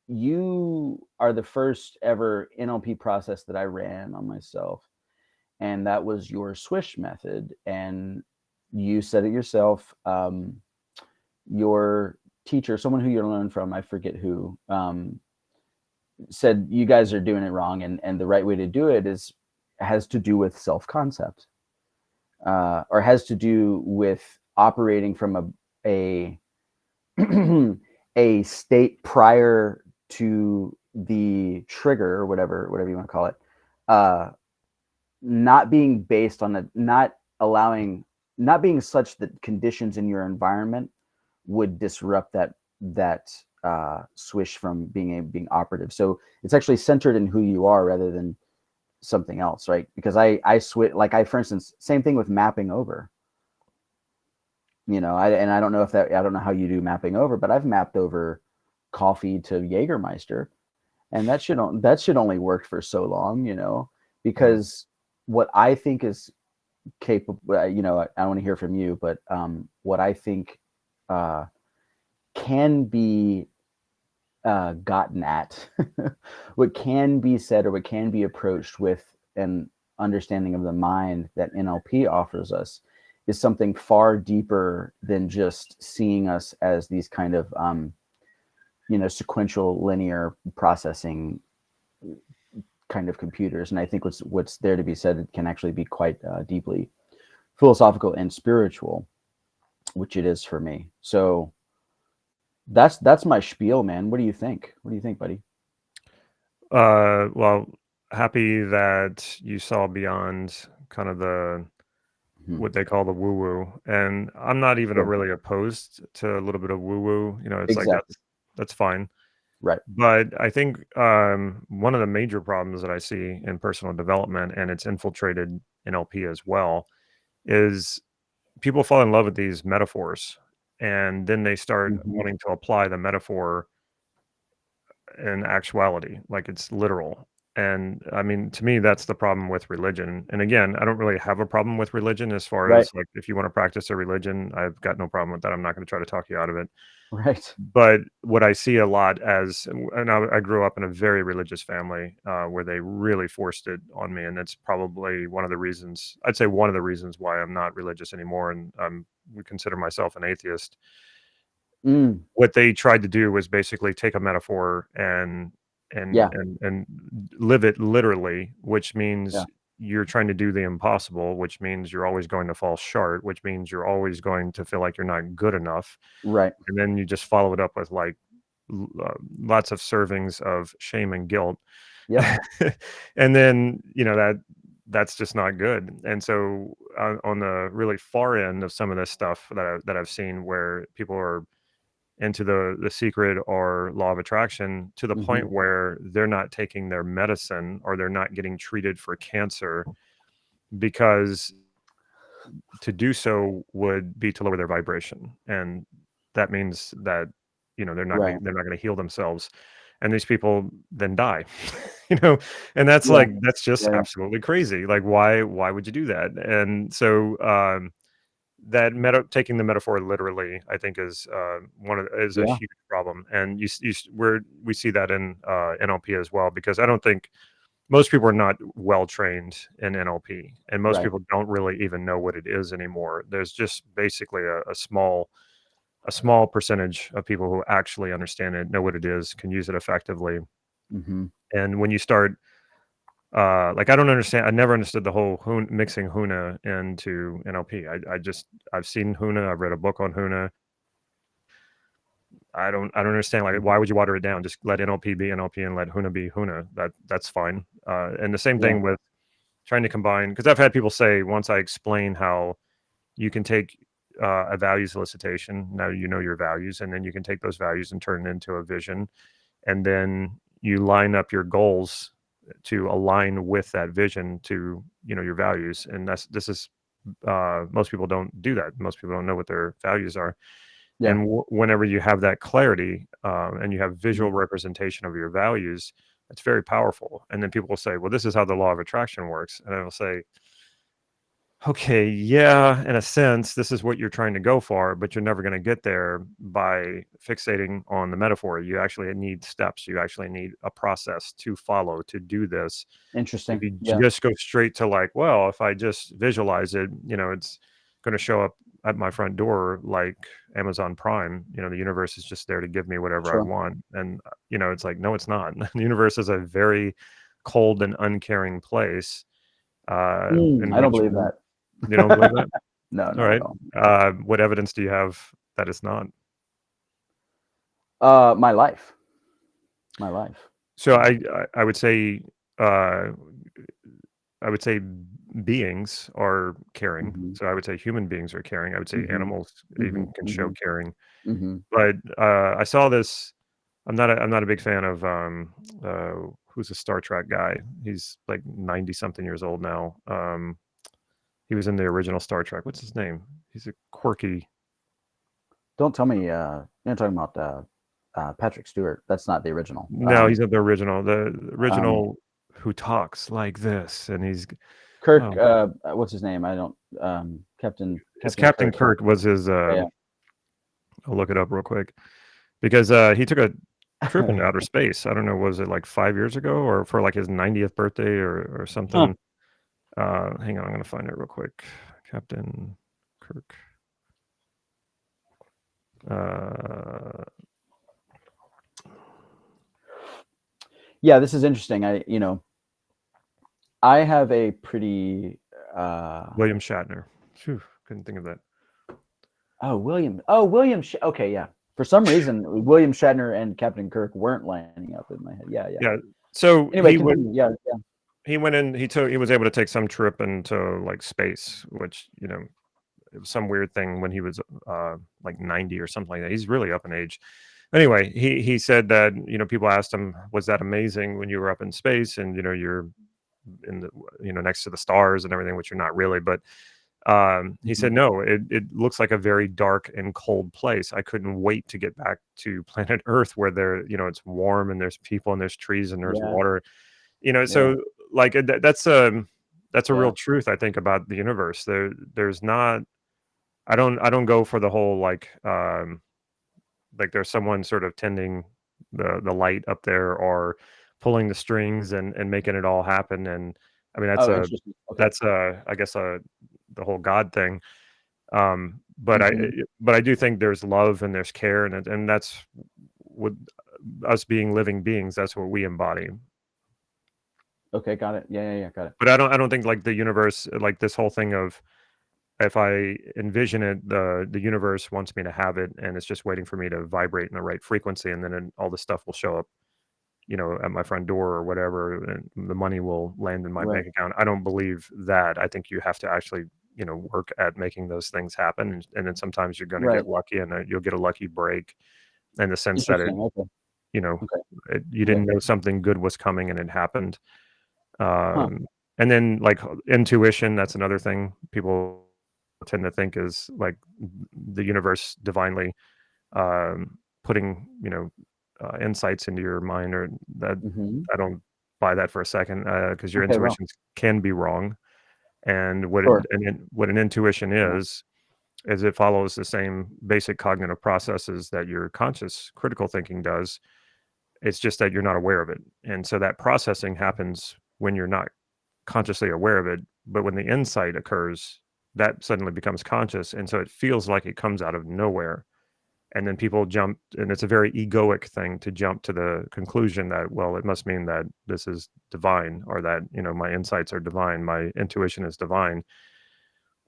you are the first ever NLP process that I ran on myself, and that was your swish method. And you said it yourself. Your teacher, someone who you learned from, I forget who, said you guys are doing it wrong, and the right way to do it has to do with self-concept, or has to do with operating from a a state prior to the trigger, or whatever you want to call it, uh, not being based on not being such that conditions in your environment would disrupt that swish from being operative. So it's actually centered in who you are rather than something else, right? Because I switch, like, for instance, same thing with mapping over. I don't know I don't know how you do mapping over, but I've mapped over coffee to Jägermeister, and that should only work for so long, Mm. because what I think is capable, I want to hear from you, but what I think uh, can be gotten at, what can be said or what can be approached with an understanding of the mind that NLP offers us, is something far deeper than just seeing us as these kind of sequential linear processing kind of computers. And I think what's there to be said, it can actually be quite deeply philosophical and spiritual, which it is for me. So that's my spiel, man. What do you think? What do you think, buddy? Well, happy that you saw beyond kind of Hmm. what they call the woo woo. And I'm not even Sure. really opposed to a little bit of woo woo. It's like Exactly. that's fine. Right. But I think one of the major problems that I see in personal development, and it's infiltrated NLP as well, is people fall in love with these metaphors, and then they start Hmm. wanting to apply the metaphor in actuality, like it's literal. And I mean, to me, that's the problem with religion. And again, I don't really have a problem with religion as far Right. as like if you want to practice a religion, I've got no problem with that. I'm not going to try to talk you out of it. Right. But what I see a lot and I grew up in a very religious family where they really forced it on me, and that's probably one of the reasons. I'd say one of the reasons why I'm not religious anymore, and we consider myself an atheist. Mm. What they tried to do was basically take a metaphor Yeah. and live it literally, which Yeah. means you're trying to do the impossible, which means you're always going to fall short, which means you're always going to feel like you're not good enough, Right. and then you just follow it up with like lots of servings of shame and guilt. Yep. And then that's just not good. And so on the really far end of some of this stuff that I've seen, where people are into the secret or law of attraction to the Hmm. point where they're not taking their medicine or they're not getting treated for cancer, because to do so would be to lower their vibration, and that means that Right. they're not going to heal themselves, and these people then die. you know and that's Yeah. like that's just Yeah. absolutely crazy. Like, why would you do that? And so that taking the metaphor literally, I think, is a Yeah. huge problem. And we see that in NLP as well, because I don't think most people are not well trained in NLP, and most Right. people don't really even know what it is anymore. There's just basically a small percentage of people who actually understand it, know what it is, can use it effectively. Hmm. And when you start, like, I don't understand. I never understood the whole mixing Huna into NLP. I've seen Huna. I've read a book on Huna. I don't understand. Like, why would you water it down? Just let NLP be NLP and let Huna be Huna. That's fine. And the same Yeah. thing with trying to combine, because I've had people say, once I explain how you can take a value solicitation, now you know your values, and then you can take those values and turn it into a vision, and then you line up your goals to align with that vision to your values. And this is most people don't do that. Most people don't know what their values are. Yeah. And whenever you have that clarity, and you have Mhm. visual representation of your values, it's very powerful. And then people will say, well, this is how the law of attraction works. And I will say, okay, yeah, in a sense, this is what you're trying to go for, but you're never going to get there by fixating on the metaphor. You actually need steps. You actually need a process to follow to do this. If Interesting. you Yeah. just go straight to like, well, if I just visualize it, it's going to show up at my front door like Amazon Prime. The universe is just there to give me whatever I Sure. want. And, it's like, no, it's not. The universe is a very cold and uncaring place in I don't which believe that. you don't believe that? No, All not at right. all. What evidence do you have that it's not? My life. My life. So Yeah. I would say uh, I would say beings are caring. Mm-hmm. So I would say human beings are caring. I would say Mm-hmm. animals Mm-hmm. even can show Mm-hmm. caring. Mm-hmm. But I saw this. I'm not a big fan of who's a Star Trek guy. He's like 90 something years old now. He was in the original Star Trek. What's his name? He's a quirky. Don't tell me you're not talking about Patrick Stewart. That's not the original. No, he's not the original. The Um, original who talks like this, and he's Kirk. oh, What's his name? I don't. Captain his Captain Captain Kirk. Kirk was his. Yeah. I'll look it up real quick because he took a trip into outer space. I don't know, was it like 5 years ago or for like his 90th birthday or Huh. something? Hang on, I'm gonna find it real quick. Captain Kirk. Uh, Yeah, this is interesting. I have a pretty. William Shatner. Phew, couldn't think of that. William. Okay, yeah. For some reason, William Shatner and Captain Kirk weren't lining up in my head. Yeah, yeah. Yeah. So Anyway, continue. Yeah, yeah. he went in. He was able to take some trip into like space, which it was some weird thing when he was like 90 or something like that. He's really up in age. Anyway, he said that people asked him, "Was that amazing when you were up in space and you're in the next to the stars and everything?" Which you're not really, but he said, Mhm. "No, it looks like a very dark and cold place. I couldn't wait to get back to planet Earth where it's warm and there's people and there's trees and there's Yeah, water." yeah, So like that's a real yeah. truth I think about the universe. There's not. I don't go for the whole like there's someone sort of tending the light up there or pulling the strings and making it all happen. And I mean Oh, interesting. Okay. that's I guess the whole God thing. But Hmm. I do think there's love and there's care and that's what us being living beings. That's what we embody. Okay, got it. Yeah, yeah, yeah, got it. But I don't think like the universe, like this whole thing of if I envision it, the universe wants me to have it, and it's just waiting for me to vibrate in the right frequency, and then all the stuff will show up, at my front door or whatever, and the money will land in my Right. bank account. I don't believe that. I think you have to actually, work at making those things happen, and then sometimes you're going to Right. get lucky, and you'll get a lucky break, in the sense that Interesting. Okay. you know, Okay. you Okay. didn't know something good was coming, and it happened. Huh. And then like intuition, that's another thing people tend to think is like the universe divinely putting insights into your mind, or that. Hmm. I don't buy that for a second because your Okay. Well. intuitions can be wrong. And Sure. what an intuition Yeah. is it follows the same basic cognitive processes that your conscious critical thinking does. It's just that you're not aware of it, and so that processing happens when you're not consciously aware of it. But when the insight occurs, that suddenly becomes conscious, and so it feels like it comes out of nowhere. And then people jump, and it's a very egoic thing to jump to the conclusion that, well, it must mean that this is divine, or that my insights are divine, my intuition is divine.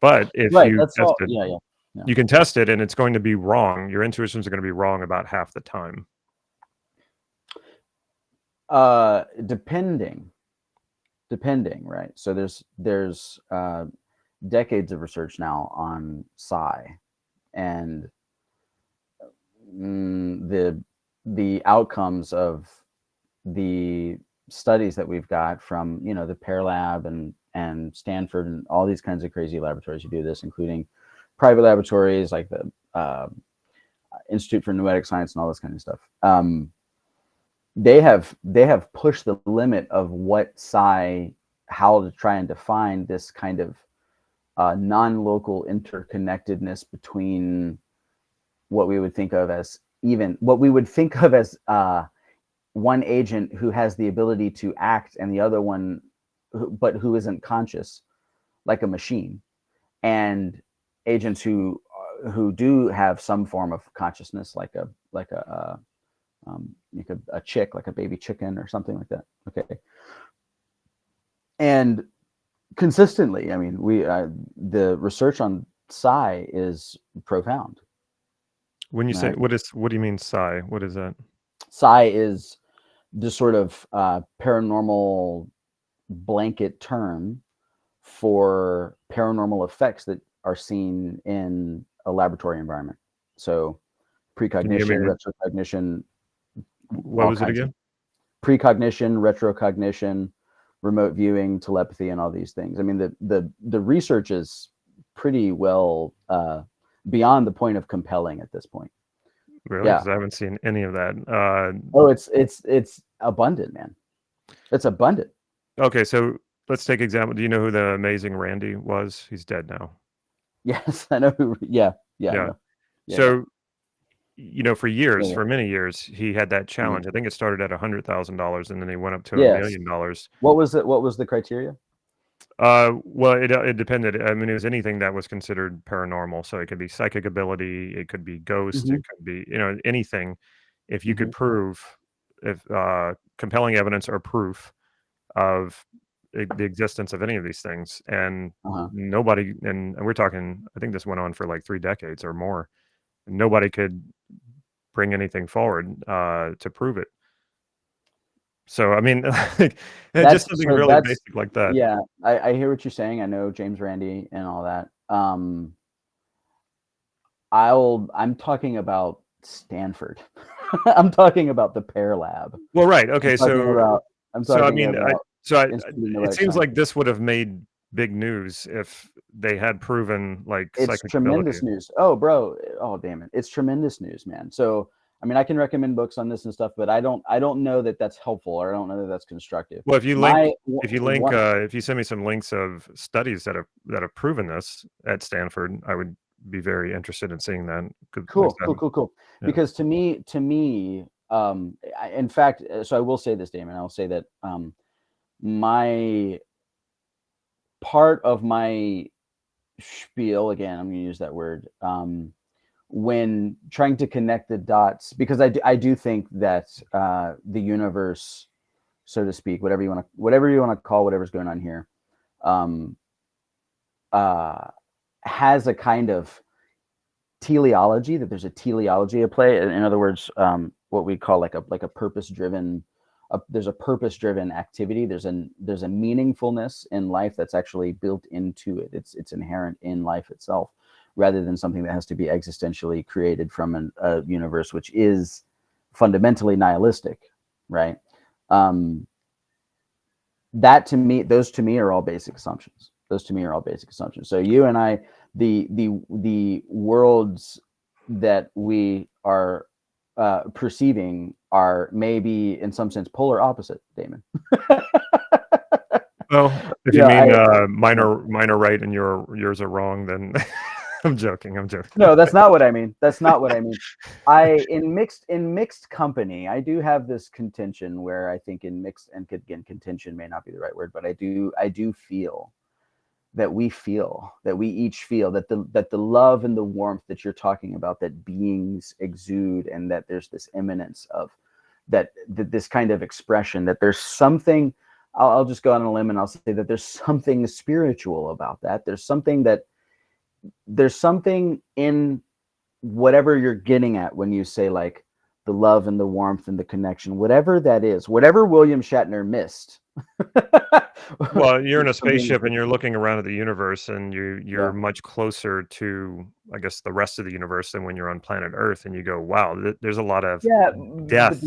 But if Right. you That's test all. it, Yeah. Yeah. Yeah. you can test it, and it's going to be wrong. Your intuitions are going to be wrong about half the time. Depending. Right. So there's decades of research now on psi, and the outcomes of the studies that we've got from the Pear Lab and Stanford and all these kinds of crazy laboratories who do this, including private laboratories like the Institute for Noetic Science and all this kind of stuff. They have pushed the limit of what psi, how to try and define this kind of non-local interconnectedness between what we would think of as one agent who has the ability to act and the other one but who isn't conscious, like a machine, and agents who do have some form of consciousness, like a chick, like a baby chicken or something like that. Okay. And consistently, I mean, the research on psi is profound. When you say, Right? what do you mean psi? What is that? Psi is the sort of paranormal blanket term for paranormal effects that are seen in a laboratory environment. So Can you give precognition, me, retrocognition, what all was it kinds of again? precognition, retrocognition, remote viewing, telepathy, and all these things. I mean, the research is pretty well beyond the point of compelling at this point. Really? Yeah. Because I haven't seen any of that. Oh, it's abundant, man. It's abundant. Okay, so let's take example. Do you know who the amazing Randy was? He's dead now. Yes, I know. Yeah, I Yeah. know. Yeah. So, for years, Yeah. for many years, he had that Yeah. challenge. I think it started at $100,000 and then he went up to $1 Yes. million. What was it? What was the criteria? Well, it depended. I mean, it was anything that was considered paranormal. So it could be psychic ability, it could be ghost, Hmm. it could be, anything. If you Hmm. could prove, if compelling evidence or proof of the existence of any of these things, and Uh-huh. nobody, and we're talking, I think this went on for like 3 decades or more. Nobody could bring anything forward to prove it. So I mean, like, just something really That's basic like that. yeah. I hear what you're saying. I know James Randi and all that. I'm talking about Stanford. I'm talking about the Pear Lab. Well, right. I'm Okay. talking about. I'm So I talking mean, about instituting the it right seems like science. this would have made big news if they had proven like It's psychic ability. tremendous news. Oh, bro. Oh, damn it. It's tremendous news, man. So, I mean, I can recommend books on this and stuff, but I don't know that that's helpful, or I don't know that that's constructive. Well, if you My link, one. if you send me some links of studies that have proven this at Stanford, I would be very interested in seeing that. Cool. Yeah. Because to me, in fact, so I will say this, Damon. I will say that my part of my spiel, again, I'm going to use that word, when trying to connect the dots, because I do think that the universe, so to speak, whatever you want to call whatever's going on here, has a kind of teleology, that there's a teleology at play. In other words, what we call like a purpose-driven, there's a purpose-driven activity. There's a meaningfulness in life that's actually built into it. It's inherent in life itself, rather than something that has to be existentially created from a universe which is fundamentally nihilistic, right? That to me, those to me are all basic assumptions. So you and I, the worlds that we are perceiving are maybe in some sense polar opposite, Damon. Well, if you Yeah, mean yeah. mine are right and yours are wrong, then I'm joking. No, that's not what I mean. In mixed company, I do have this contention where I think in mixed, and again, contention may not be the right word, but I do feel that we each feel that the love and the warmth that you're talking about, that beings exude, and that there's this imminence of that this kind of expression, that there's something. I'll just go on a limb and I'll say that there's something spiritual about that. There's something in whatever you're getting at when you say like the love and the warmth and the connection, whatever that is, whatever William Shatner missed. Well, you're in a from being, spaceship and you're looking around at the universe, and you're yeah, much closer to, I guess, the rest of the universe than when you're on planet Earth, and you go, wow, there's a lot of yeah, but death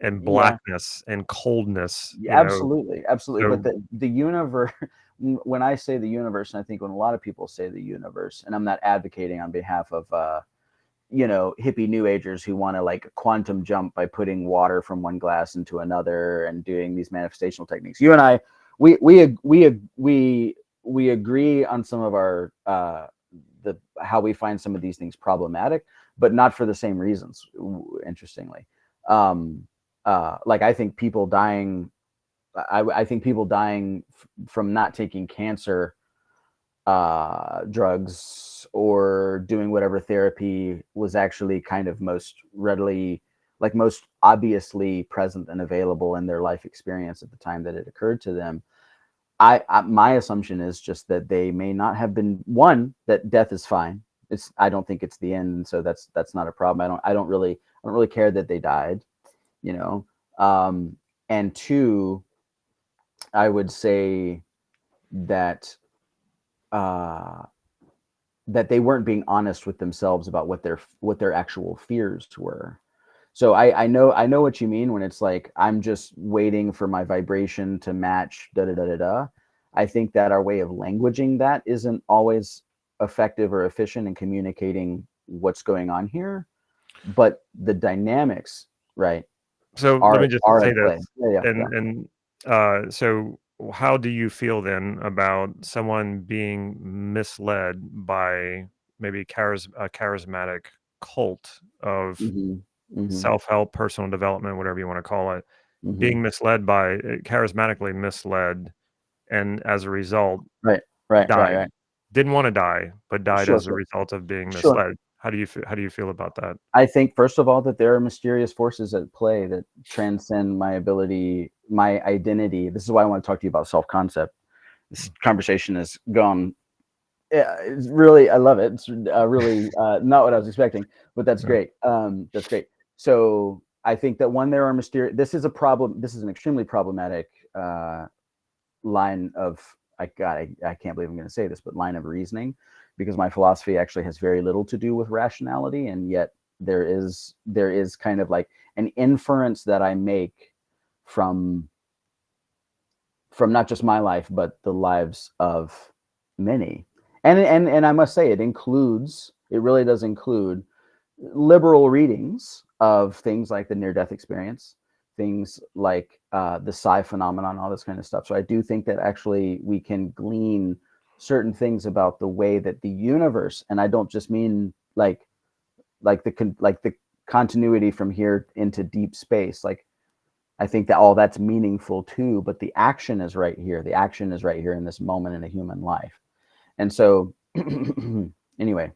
and yeah, blackness and coldness, absolutely, but So the universe, when I say the universe, and I think when a lot of people say the universe, and I'm not advocating on behalf of hippie new agers who want to like quantum jump by putting water from one glass into another and doing these manifestational techniques. You and I, we we agree on some of our the how we find some of these things problematic, but not for the same reasons. Interestingly, like I think people dying, I think people dying from not taking cancer drugs or doing whatever therapy was actually kind of most readily, like most obviously present and available in their life experience at the time that it occurred to them. My assumption is just that they may not have been, one, that death is fine. I don't think it's the end, and so that's not a problem. I don't really care that they died, you know. And two, I would say that that they weren't being honest with themselves about what their actual fears were. So I know what you mean when it's like, I'm just waiting for my vibration to match da da da da da. I think that our way of languaging that isn't always effective or efficient in communicating what's going on here, but the dynamics, right, So let are me just are say at this, play. Yeah, yeah, so how do you feel then about someone being misled by maybe a charismatic cult yeah. of Hmm. self-help, personal development, whatever you want to call it, Hmm. being misled by charismatically misled, and as a result Right, right, right, died, right. didn't want to die, but died Sure, as a sure, result of being sure. misled? How do you feel about that? I think, first of all, that there are mysterious forces at play that transcend my ability, my identity. This is why I want to talk to you about self-concept. This conversation has gone. Yeah, it's really, I love it. It's really not what I was expecting, but that's Yeah. great. That's great. So I think that, one, there are mysterious. This is a problem. This is an extremely problematic line of. I can't believe I'm going to say this, but line of reasoning, because my philosophy actually has very little to do with rationality, and yet there is kind of like an inference that I make from not just my life, but the lives of many. And I must say, it really does include liberal readings of things like the near death experience, things like the psi phenomenon, all this kind of stuff. So I do think that actually we can glean certain things about the way that the universe, and I don't just mean like the continuity from here into deep space. Like, I think that all that's meaningful too, but the action is right here. The action is right here in this moment in a human life. And so anyway,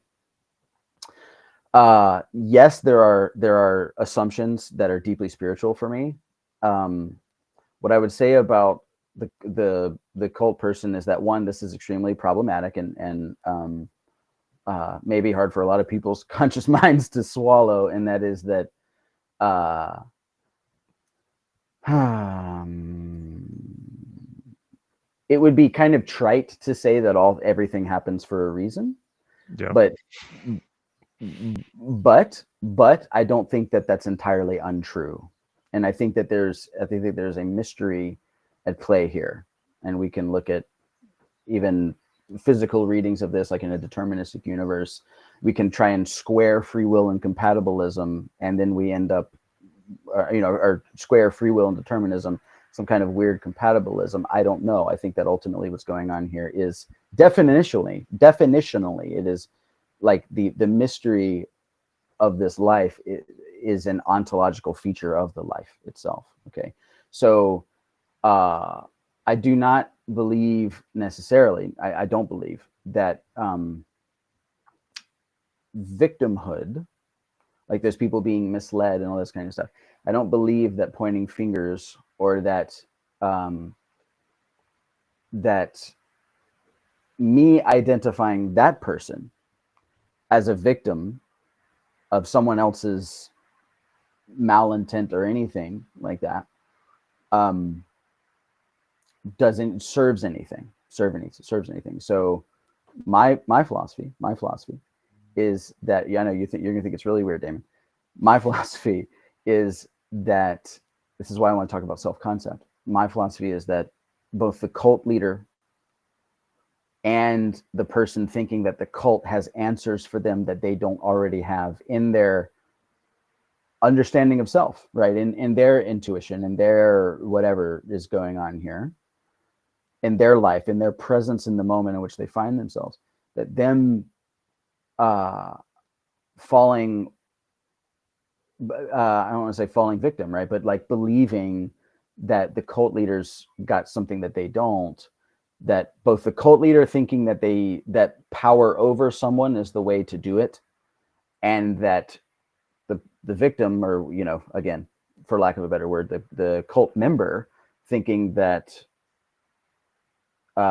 yes, there are assumptions that are deeply spiritual for me. What I would say about the cult person is that, one, this is extremely problematic and maybe hard for a lot of people's conscious minds to swallow, and that is that uh, it would be kind of trite to say that everything happens for a reason, Yeah. but I don't think that that's entirely untrue, and I think that there's a mystery at play here, and we can look at even physical readings of this, like in a deterministic universe. We can try and square free will and compatibilism, and then we end up, or square free will and determinism, some kind of weird compatibilism. I don't know. I think that ultimately what's going on here is definitionally, it is like the mystery of this life is an ontological feature of the life itself. Okay, so uh, I do not believe necessarily. I don't believe that victimhood, like there's people being misled and all this kind of stuff. I don't believe that pointing fingers, or um, that me identifying that person as a victim of someone else's malintent or anything like that, um, doesn't serves anything. So my philosophy is that, yeah, I know you're gonna think it's really weird, Damon. My philosophy is that, this is why I want to talk about self-concept. My philosophy is that both the cult leader and the person thinking that the cult has answers for them that they don't already have in their understanding of self, right? In their intuition and their whatever is going on here, in their life, in their presence, in the moment in which they find themselves, that them falling, I don't want to say falling victim, right? But like believing that the cult leaders got something that they don't, that both the cult leader thinking that power over someone is the way to do it, and that the victim, or, you know, again, for lack of a better word, the cult member thinking that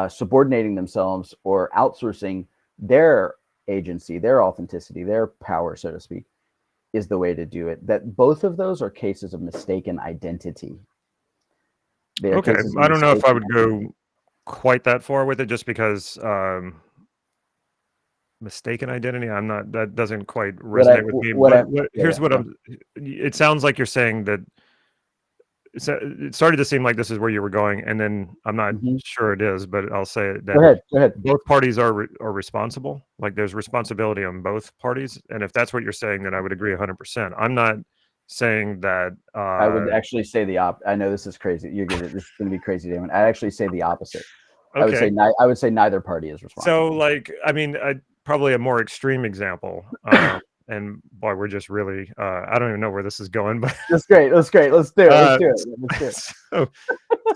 subordinating themselves or outsourcing their agency, their authenticity, their power, so to speak, is the way to do it. That both of those are cases of mistaken identity. They are Okay, cases of I don't know if I mistaken would go quite that far with it, just because mistaken identity. I'm not. That doesn't quite resonate with me. But here's what I'm. It sounds like you're saying that. It started to seem like this is where you were going, and then I'm not sure it is, but I'll say it, that Go ahead. both parties are responsible. Like there's responsibility on both parties, and if that's what you're saying, then I would agree 100%. I'm not saying that. I would actually say the I know this is crazy. This is going to be crazy, Damon. I actually say the opposite. Okay. I would say neither party is responsible. So, like, I mean, probably a more extreme example. And boy, we're just really, I don't even know where this is going, but that's great. Let's do it. Let's do it.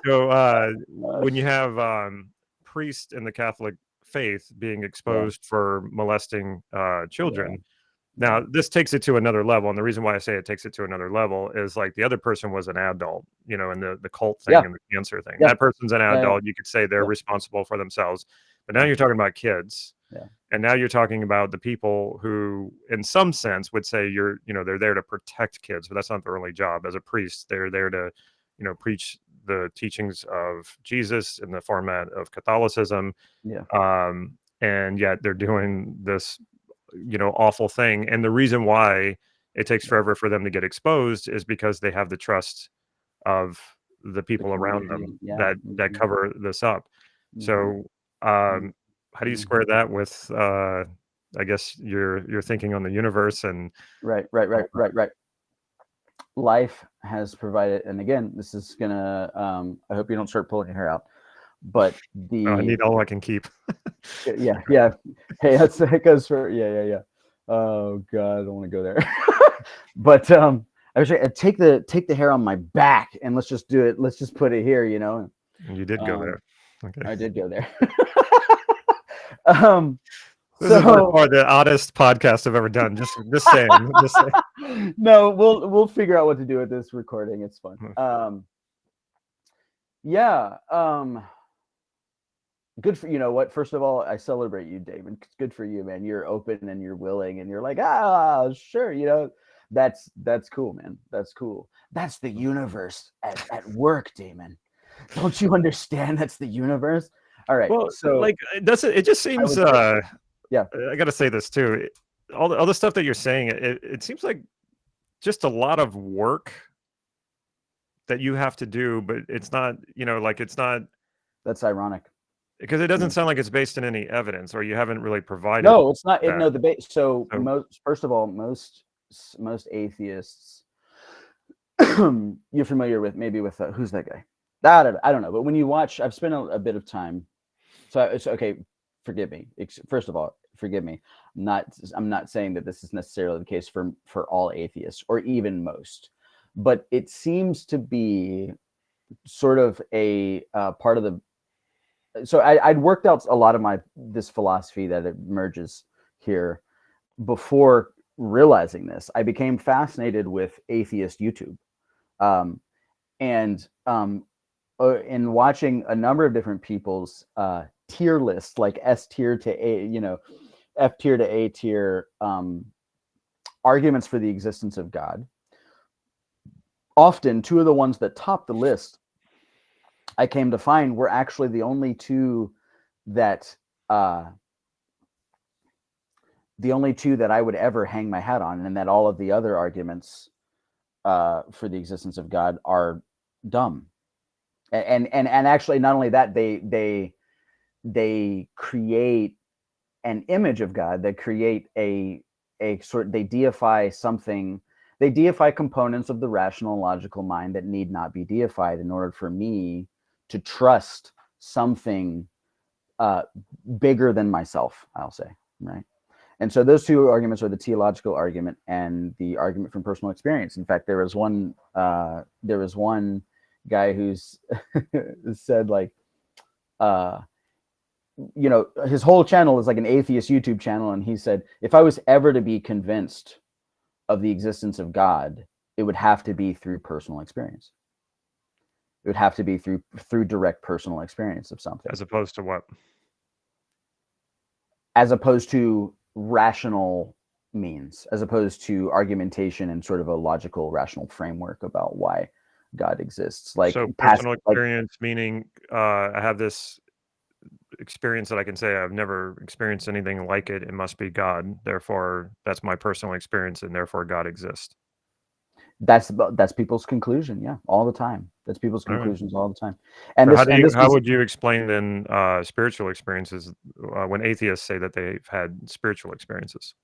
So when you have priests in the Catholic faith being exposed for molesting children, now this takes it to another level. And the reason why I say it takes it to another level is, like, the other person was an adult, you know, and the cult thing and the cancer thing. That person's an adult. You could say they're responsible for themselves. But now you're talking about kids. And now you're talking about the people who, in some sense, would say they're there to protect kids, but that's not their only job. As a priest, they're there to, preach the teachings of Jesus in the format of Catholicism. And yet they're doing this, awful thing. And the reason why it takes forever for them to get exposed is because they have the trust of the people around them that cover this up. So, how do you square that with, I guess, your thinking on the universe and right. Life has provided, and again, this is gonna. I hope you don't start pulling your hair out. But I need all I can keep. yeah. Hey, that goes for yeah. Oh God, I don't want to go there. But actually, take the hair on my back and let's just do it. Let's just put it here. You did go there. Okay. I did go there. This is the oddest podcast I've ever done. Just saying. No, we'll figure out what to do with this recording. It's fun. Good for what. First of all, I celebrate you, Damon. It's good for you, man. You're open and you're willing and you're like, sure. That's cool, man. That's cool. That's the universe at work, Damon. Don't you understand? That's the universe. All right. Well, so it just seems. I got to say this too. All the stuff that you're saying, it seems like just a lot of work that you have to do, but it's not. It's not. That's ironic. Because it doesn't sound like it's based in any evidence, or you haven't really provided. No, it's not. So first of all, most atheists, you're familiar with who's that guy? I don't know. But when you watch, I've spent a bit of time. So it's okay. Forgive me. First of all, forgive me. I'm not saying that this is necessarily the case for all atheists or even most, but it seems to be sort of a part of the. So I'd worked out a lot of this philosophy that emerges here before realizing this. I became fascinated with atheist YouTube, and in watching a number of different people's tier lists, like S tier to A, F tier to A tier, arguments for the existence of God. Often, two of the ones that top the list, I came to find, were actually the only two that I would ever hang my hat on, and that all of the other arguments for the existence of God are dumb. And actually, not only that, they create an image of God. They create they deify something. They deify components of the rational, logical mind that need not be deified in order for me to trust something bigger than myself, I'll say, right? And so those two arguments are the teleological argument and the argument from personal experience. In fact, there was one guy who's said, like, his whole channel is like an atheist YouTube channel, and he said, if I was ever to be convinced of the existence of God, it would have to be through personal experience. It would have to be through direct personal experience of something. As opposed to what? As opposed to rational means, as opposed to argumentation and sort of a logical, rational framework about why God exists. Like, so personal experience, meaning I have this experience that I can say I've never experienced anything like it. It must be God. Therefore, that's my personal experience, and therefore God exists. That's people's conclusion. Yeah, all the time. That's people's conclusions all the time. And so how would you explain then spiritual experiences when atheists say that they've had spiritual experiences?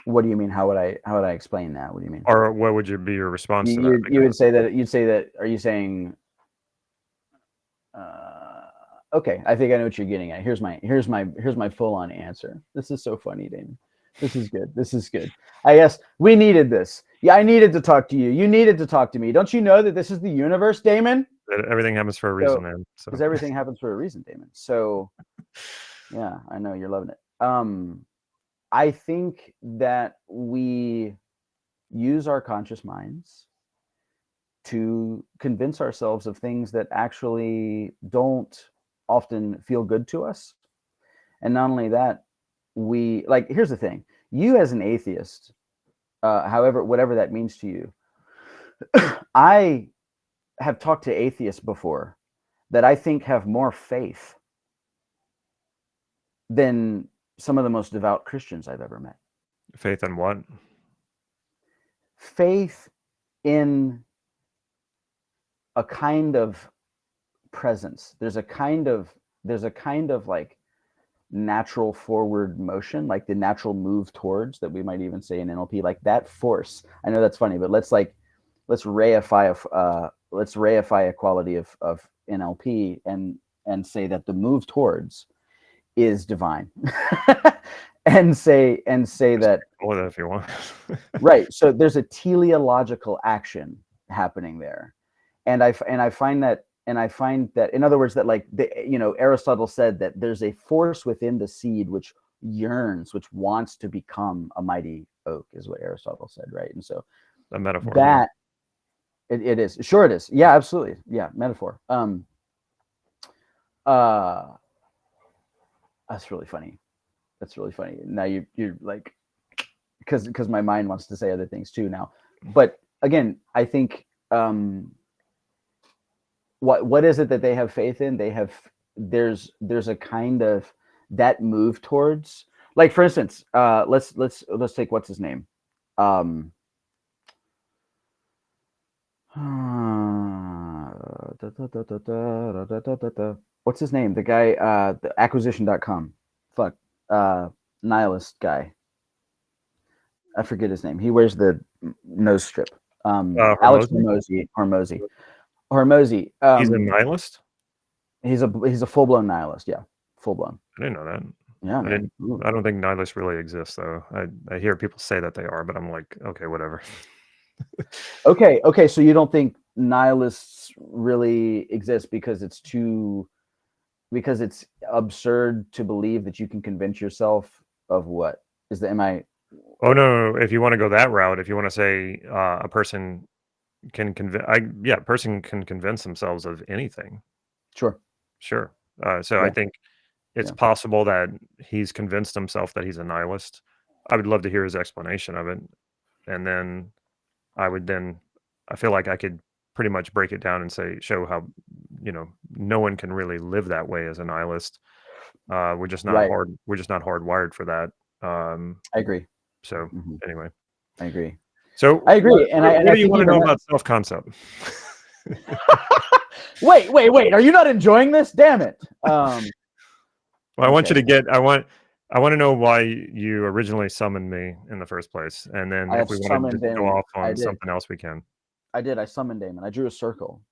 What do you mean? How would I explain that? What do you mean? Or what would be your response to that? You'd say that. Are you saying? Okay, I think I know what you're getting at. Here's my full-on answer. This is so funny, Damon. This is good. I guess we needed this. Yeah, I needed to talk to you. You needed to talk to me. Don't you know that this is the universe, Damon? Everything happens for a reason, man. Because everything happens for a reason, Damon. So, yeah, I know you're loving it. I think that we use our conscious minds to convince ourselves of things that actually don't often feel good to us. And not only that, here's the thing. You as an atheist, whatever that means to you, I have talked to atheists before that I think have more faith than some of the most devout Christians I've ever met. Faith in what? Faith in a kind of presence. There's a kind of like natural forward motion, like the natural move towards, that we might even say in NLP, like that force. I know that's funny, but let's reify a quality of NLP and say that the move towards is divine. and say that, if you want. Right. So there's a teleological action happening there. And I find that, in other words, that like Aristotle said that there's a force within the seed which yearns, which wants to become a mighty oak, is what Aristotle said, right? And so a metaphor. That it is. Sure it is. Yeah, absolutely. Yeah, metaphor. That's really funny. Now you're like, because my mind wants to say other things too now. But again, I think what is it that they have faith in? There's a kind of that move towards, like, for instance, let's take, what's his name? What's his name? The guy, the acquisition.com. Nihilist guy. I forget his name. He wears the nose strip. Alex Hormozy. He's a nihilist? He's a full-blown nihilist. Yeah, full-blown. I didn't know that. Yeah, I don't think nihilists really exist, though. I hear people say that they are, but I'm like, okay, whatever. Okay. So you don't think nihilists really exist because it's absurd to believe that you can convince yourself of what is the? Am I? Oh no! If you want to go that route, if you want to say a person can person can convince themselves of anything. Sure. So yeah. I think it's possible that he's convinced himself that he's a nihilist. I would love to hear his explanation of it, and then I feel like I could pretty much break it down and show how no one can really live that way as a nihilist. We're just not hardwired for that. I agree. So anyway, I agree. So I agree. And what do you want to know about self-concept? Wait. Are you not enjoying this? Damn it. Well, I want you to get. I want to know why you originally summoned me in the first place, and then if we want to go off on something else, we can. I did. I summoned Damon. I drew a circle.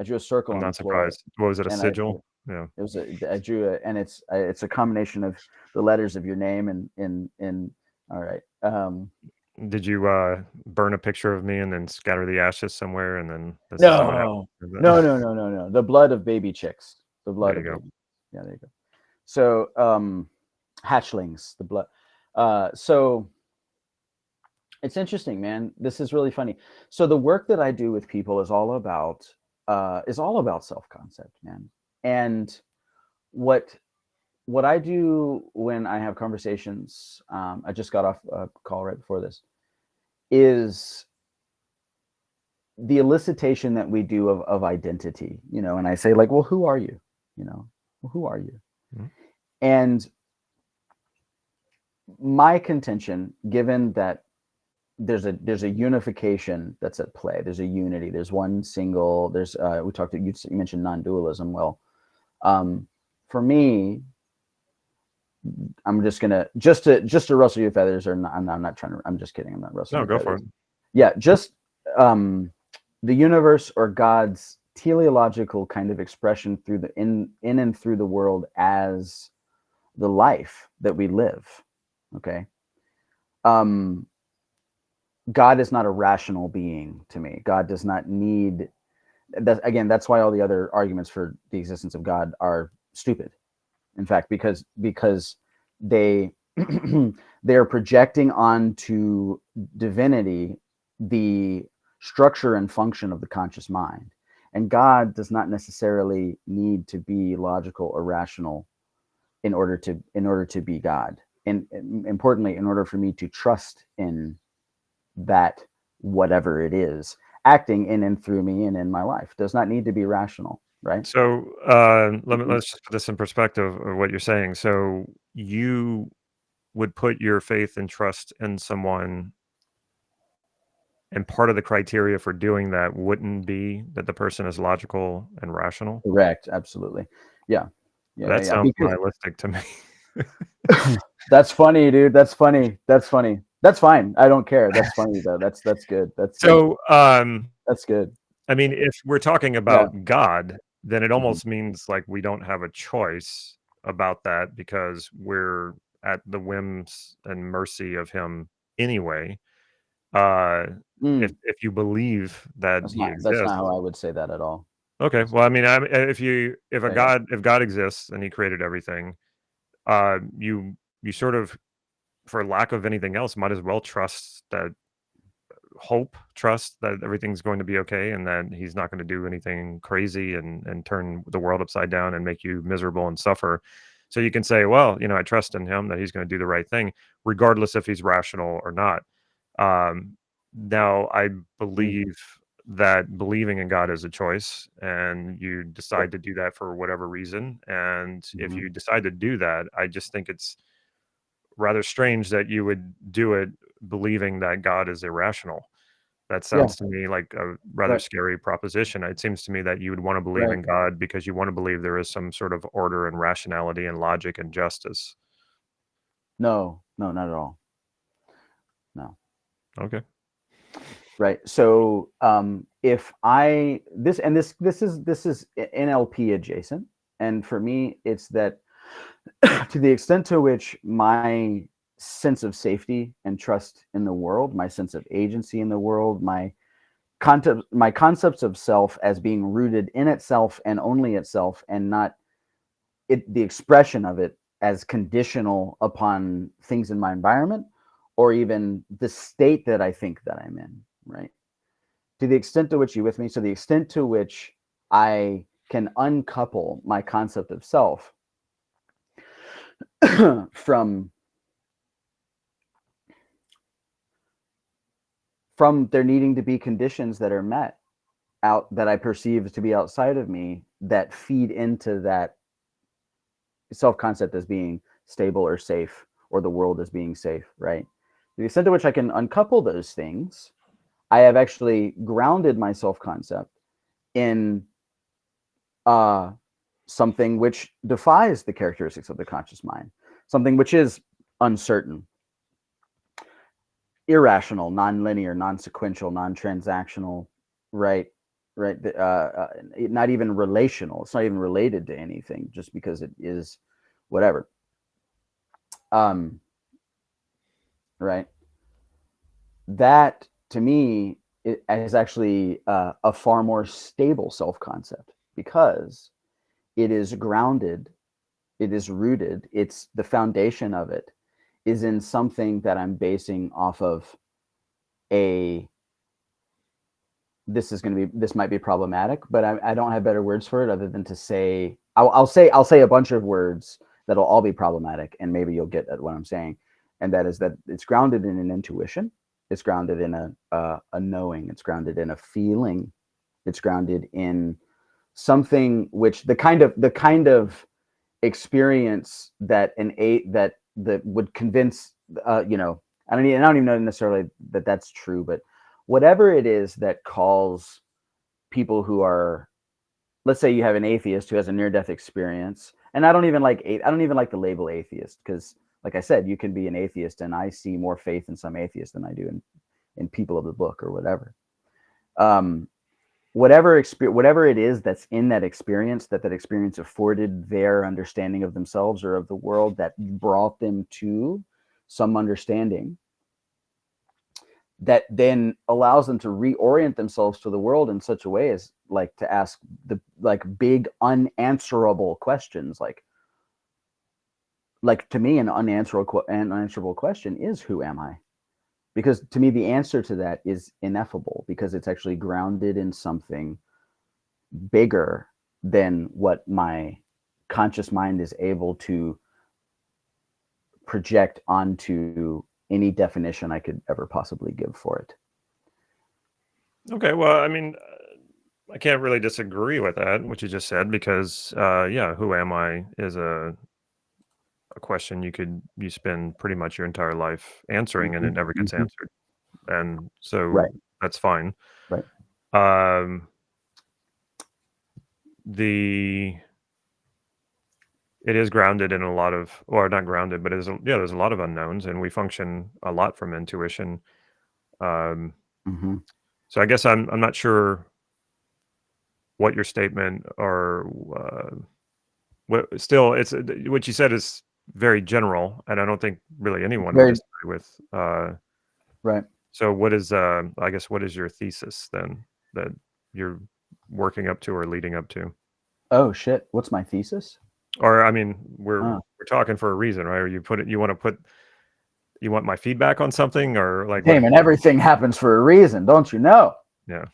I drew a circle I'm on the not floor, surprised. What was it, a and sigil? Yeah. it was I drew it, and it's a combination of the letters of your name and in. All right. Did you burn a picture of me and then scatter the ashes somewhere, and then this is how it No, no, happened? no, no, no, no. The blood of baby chicks. The blood There you of go. baby. Yeah, there you go. So hatchlings, the blood. So it's interesting, man. This is really funny. So the work that I do with people is all about self-concept, man. And what I do when I have conversations, I just got off a call right before this, is the elicitation that we do of identity, and I say, like, well, who are you? Well, who are you? Mhm. And my contention, given that there's a unification that's at play, there's a unity, there's one single, there's you mentioned non-dualism. Well, for me, I'm just gonna just to rustle your feathers, or not, I'm not trying to. I'm just kidding. I'm not rustling No, your go for feathers. it. Yeah, just the universe or God's teleological kind of expression through the in and through the world as the life that we live. Okay. God is not a rational being to me. God does not need that. Again, that's why all the other arguments for the existence of God are stupid. In fact, because they they're projecting onto divinity the structure and function of the conscious mind. And God does not necessarily need to be logical or rational in order to be God. And importantly, in order for me to trust in that whatever it is acting in and through me and in my life does not need to be rational, right? So let's just put this in perspective of what you're saying. So you would put your faith and trust in someone, and part of the criteria for doing that wouldn't be that the person is logical and rational. Correct. Absolutely. Yeah. That Yeah. sounds Because nihilistic to me. that's funny, dude. That's funny. That's funny. That's fine. I don't care. That's funny though. That's good. So That's good. I mean, if we're talking Yeah. about God, then it Mhm. almost means like we don't have a choice about that because we're at the whims and mercy of him anyway. Uh, Mm, if you believe that he that's not exists, how I would say that at all. okay. That's Well, I not, mean, if yeah, yeah. if God exists and he created everything, you sort of, for lack of anything else, might as well trust that everything's going to be okay and that he's not going to do anything crazy and turn the world upside down and make you miserable and suffer. So you can say, well, I trust in him that he's going to do the right thing, regardless if he's rational or not. Now, I Mm, believe that believing in God is a choice, and you sure. decide to do that for whatever reason. And if Mhm. you decide to do that, I just think it's rather strange that you would do it believing that God is irrational. That Yeah. sounds to me like a rather Right. scary proposition. It seems to me that you would want to believe Right. in God because you want to believe there is some sort of order and rationality and logic and justice. No. No. Not at all. No. Okay. Right. So if I this is NLP adjacent, and for me, it's that to the extent to which my sense of safety and trust in the world, my sense of agency in the world, my concepts of self as being rooted in itself and only itself, and not the expression of it as conditional upon things in my environment or even the state that I think that I'm in, right? To the extent to which you with me, so the extent to which I can uncouple my concept of self from there needing to be conditions that are met out that I perceive to be outside of me that feed into that self concept as being stable or safe, or the world as being safe, right? The extent to which I can uncouple those things, I have actually grounded my self concept in uh, something which defies the characteristics of the conscious mind, something which is uncertain, irrational, non-linear, non-sequential, non-transactional, right? right? Not even relational. It's not even related to anything, just because it is whatever. Right. That to me is actually a far more stable self-concept, because it is grounded, it is rooted, it's the foundation of it is in something that I'm basing off of a this might be problematic, but I don't have better words for it other than to say I'll say a bunch of words that'll all be problematic, and maybe you'll get at what I'm saying, and that is that it's grounded in an intuition, it's grounded in a knowing, it's grounded in a feeling, it's grounded in something which the kind of experience that that would convince I don't even know necessarily that that's true, but whatever it is that calls people who are, let's say you have an atheist who has a near death experience, and I don't even like the label atheist, because like I said, you can be an atheist, and I see more faith in some atheists than I do in people of the book or whatever. Whatever it is that's in that experience, that experience afforded their understanding of themselves or of the world, that brought them to some understanding that then allows them to reorient themselves to the world in such a way as like to ask the big unanswerable questions, like to me an unanswerable question is, who am I? Because to me the answer to that is ineffable, because it's actually grounded in something bigger than what my conscious mind is able to project onto any definition I could ever possibly give for it. Okay, well, I mean, I can't really disagree with that, what you just said, because yeah, who am I is a question you spend pretty much your entire life answering, and it never gets answered, and so Right. that's fine. Right. It is grounded in a lot of, or not grounded, but there's a lot of unknowns, and we function a lot from intuition. So I guess I'm not sure what your statement, or still, it's what you said is very general, and I don't think really anyone would disagree with. Right. So what is I guess what is your thesis then that you're working up to or leading up to? Oh shit! What's my thesis? Or I mean, we're talking for a reason, right? Or you want my feedback on something, or like Damon, everything happens for a reason, don't you know? Yeah.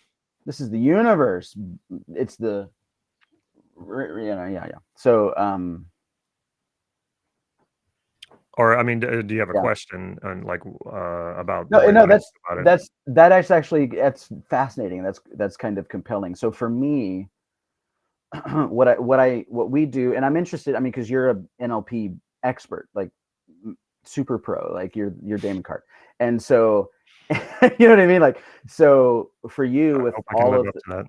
This is the universe. It's the yeah. So or I mean, do you have a question on like about that's actually fascinating. That's kind of compelling. So for me, what we do, and I'm interested, I mean, because you're a NLP expert, like super pro, like you're Damon Cart, and so you know what I mean, like, so for you, with all of that.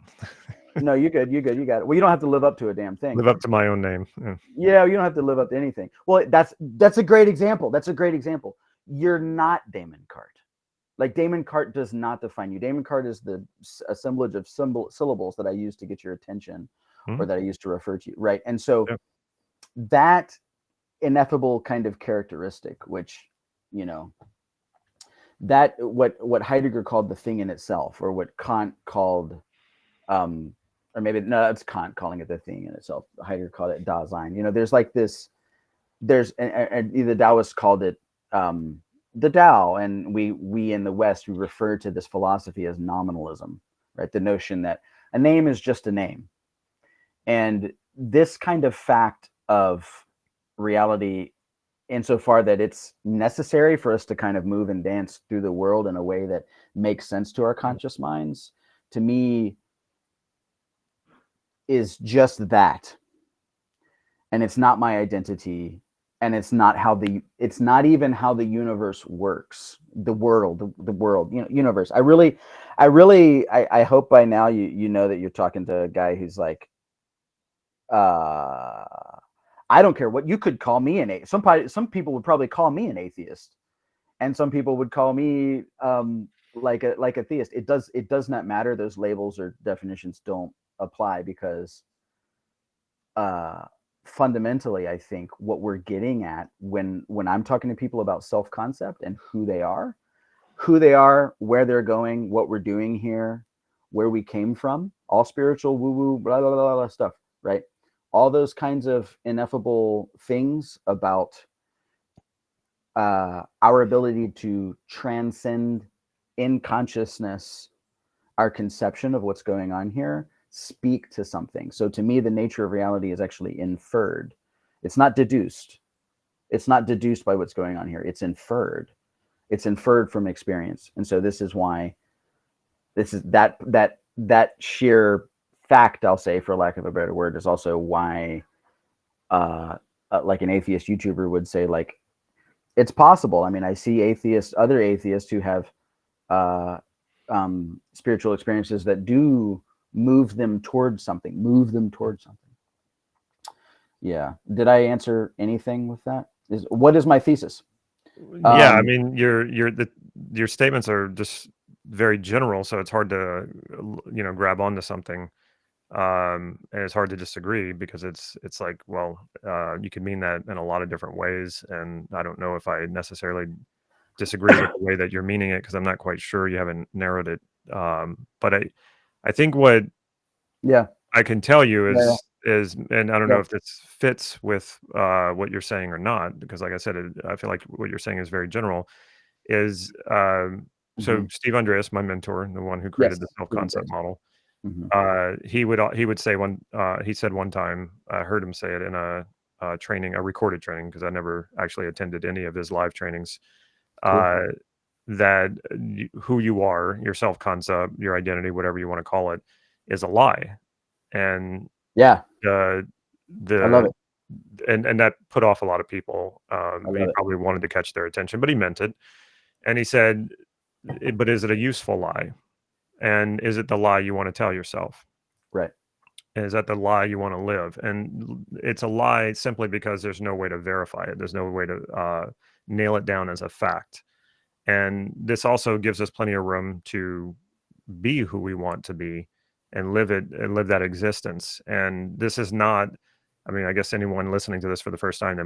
No, you got it. Well, you don't have to live up to a damn thing. Live up to my own name. Yeah, you don't have to live up to anything. Well, that's a great example. You're not Damon Cart. Like, Damon Cart does not define you. Damon Cart is the assemblage of syllables that I use to get your attention, or that I used to refer to you, right? And so that ineffable kind of characteristic, which, that what Heidegger called the thing in itself, or what Kant called, or maybe no, it's Kant calling it the thing in itself. Heidegger called it Dasein. There's like this. And the Taoists called it the Tao, and we in the West, we refer to this philosophy as nominalism, right? The notion that a name is just a name. And this kind of fact of reality, insofar that it's necessary for us to kind of move and dance through the world in a way that makes sense to our conscious minds, to me, is just that. And it's not my identity, and it's not even how the universe works. The world, universe. I hope by now you know that you're talking to a guy who's like, I don't care what you could call me an atheist. Some people would probably call me an atheist, and some people would call me like a theist, it does not matter. Those labels or definitions don't apply, because uh, fundamentally, I think what we're getting at when I'm talking to people about self concept and who they are, where they're going, what we're doing here, where we came from, all spiritual woo woo blah, blah blah blah stuff, right? All those kinds of ineffable things about our ability to transcend in consciousness our conception of what's going on here speak to something. So to me, the nature of reality is actually inferred. It's not deduced. It's not deduced by what's going on here. It's inferred. It's inferred from experience. And so this is why this is that sheer fact, I'll say, for lack of a better word, is also why like an atheist YouTuber would say, like, it's possible. I mean, I see other atheists who have spiritual experiences that do move them towards something. Yeah. Did I answer anything with that? What is my thesis? Yeah, I mean, your statements are just very general, so it's hard to grab onto something, and it's hard to disagree, because it's like, well, you could mean that in a lot of different ways, and I don't know if I necessarily disagree with the way that you're meaning it, because I'm not quite sure. You haven't narrowed it, but I think what I can tell you is, and I don't know if this fits with what you're saying or not, because like I said, I feel like what you're saying is very general. Is so Steve Andreas, my mentor, the one who created the self-concept model, he would say he said one time, I heard him say it in a recorded training, because I never actually attended any of his live trainings, that who you are, your self-concept, your identity, whatever you want to call it, is a lie. And I love it. And that put off a lot of people. He probably wanted to catch their attention, but he meant it. And he said, but is it a useful lie? And is it the lie you want to tell yourself? Right. And is that the lie you want to live? And it's a lie simply because there's no way to verify it. There's no way to nail it down as a fact. And this also gives us plenty of room to be who we want to be and live it and live that existence. And this is not, I mean, I guess anyone listening to this for the first time,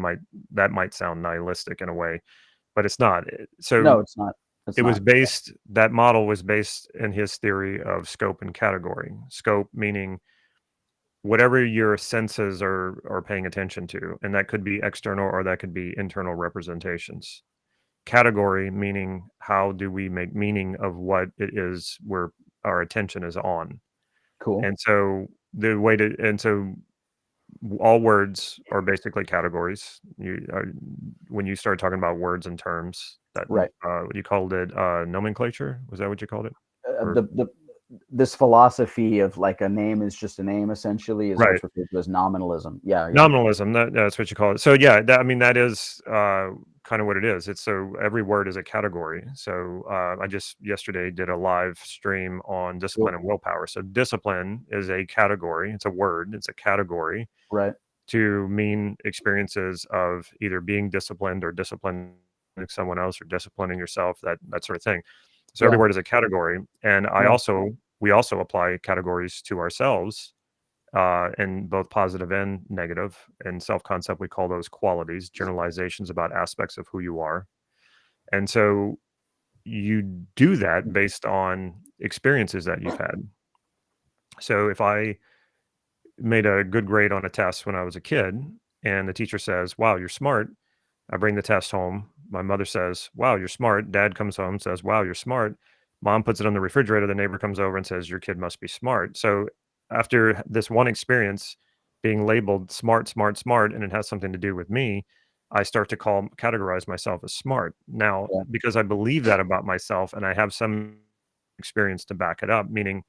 that might sound nihilistic in a way, but it's not. So no, it's not. That model was based in his theory of scope and category. Scope meaning whatever your senses are paying attention to, and that could be external or that could be internal representations. Category meaning how do we make meaning of what it is where our attention is on. Cool. And so all words are basically categories. When you start talking about words and terms, that you called it nomenclature. Was that what you called it? This philosophy of like a name is just a name, essentially, is what's referred to as nominalism. Nominalism. That's what you call it. So yeah, that is kind of what it is. It's so every word is a category. So I just yesterday did a live stream on discipline and willpower. So discipline is a category. It's a word. It's a category. Right. To mean experiences of either being disciplined or disciplining someone else or disciplining yourself, that sort of thing. So every word is a category. And we also apply categories to ourselves, in both positive and negative. In self-concept, we call those qualities, generalizations about aspects of who you are. And so you do that based on experiences that you've had. So if I made a good grade on a test when I was a kid, and the teacher says, "Wow, you're smart," I bring the test home. My mother says, "Wow, you're smart." Dad comes home and says, "Wow, you're smart." Mom puts it on the refrigerator. The neighbor comes over and says, "Your kid must be smart." So after this one experience being labeled smart, smart, smart, and it has something to do with me, I start to categorize myself as smart. Now, because I believe that about myself and I have some experience to back it up, meaning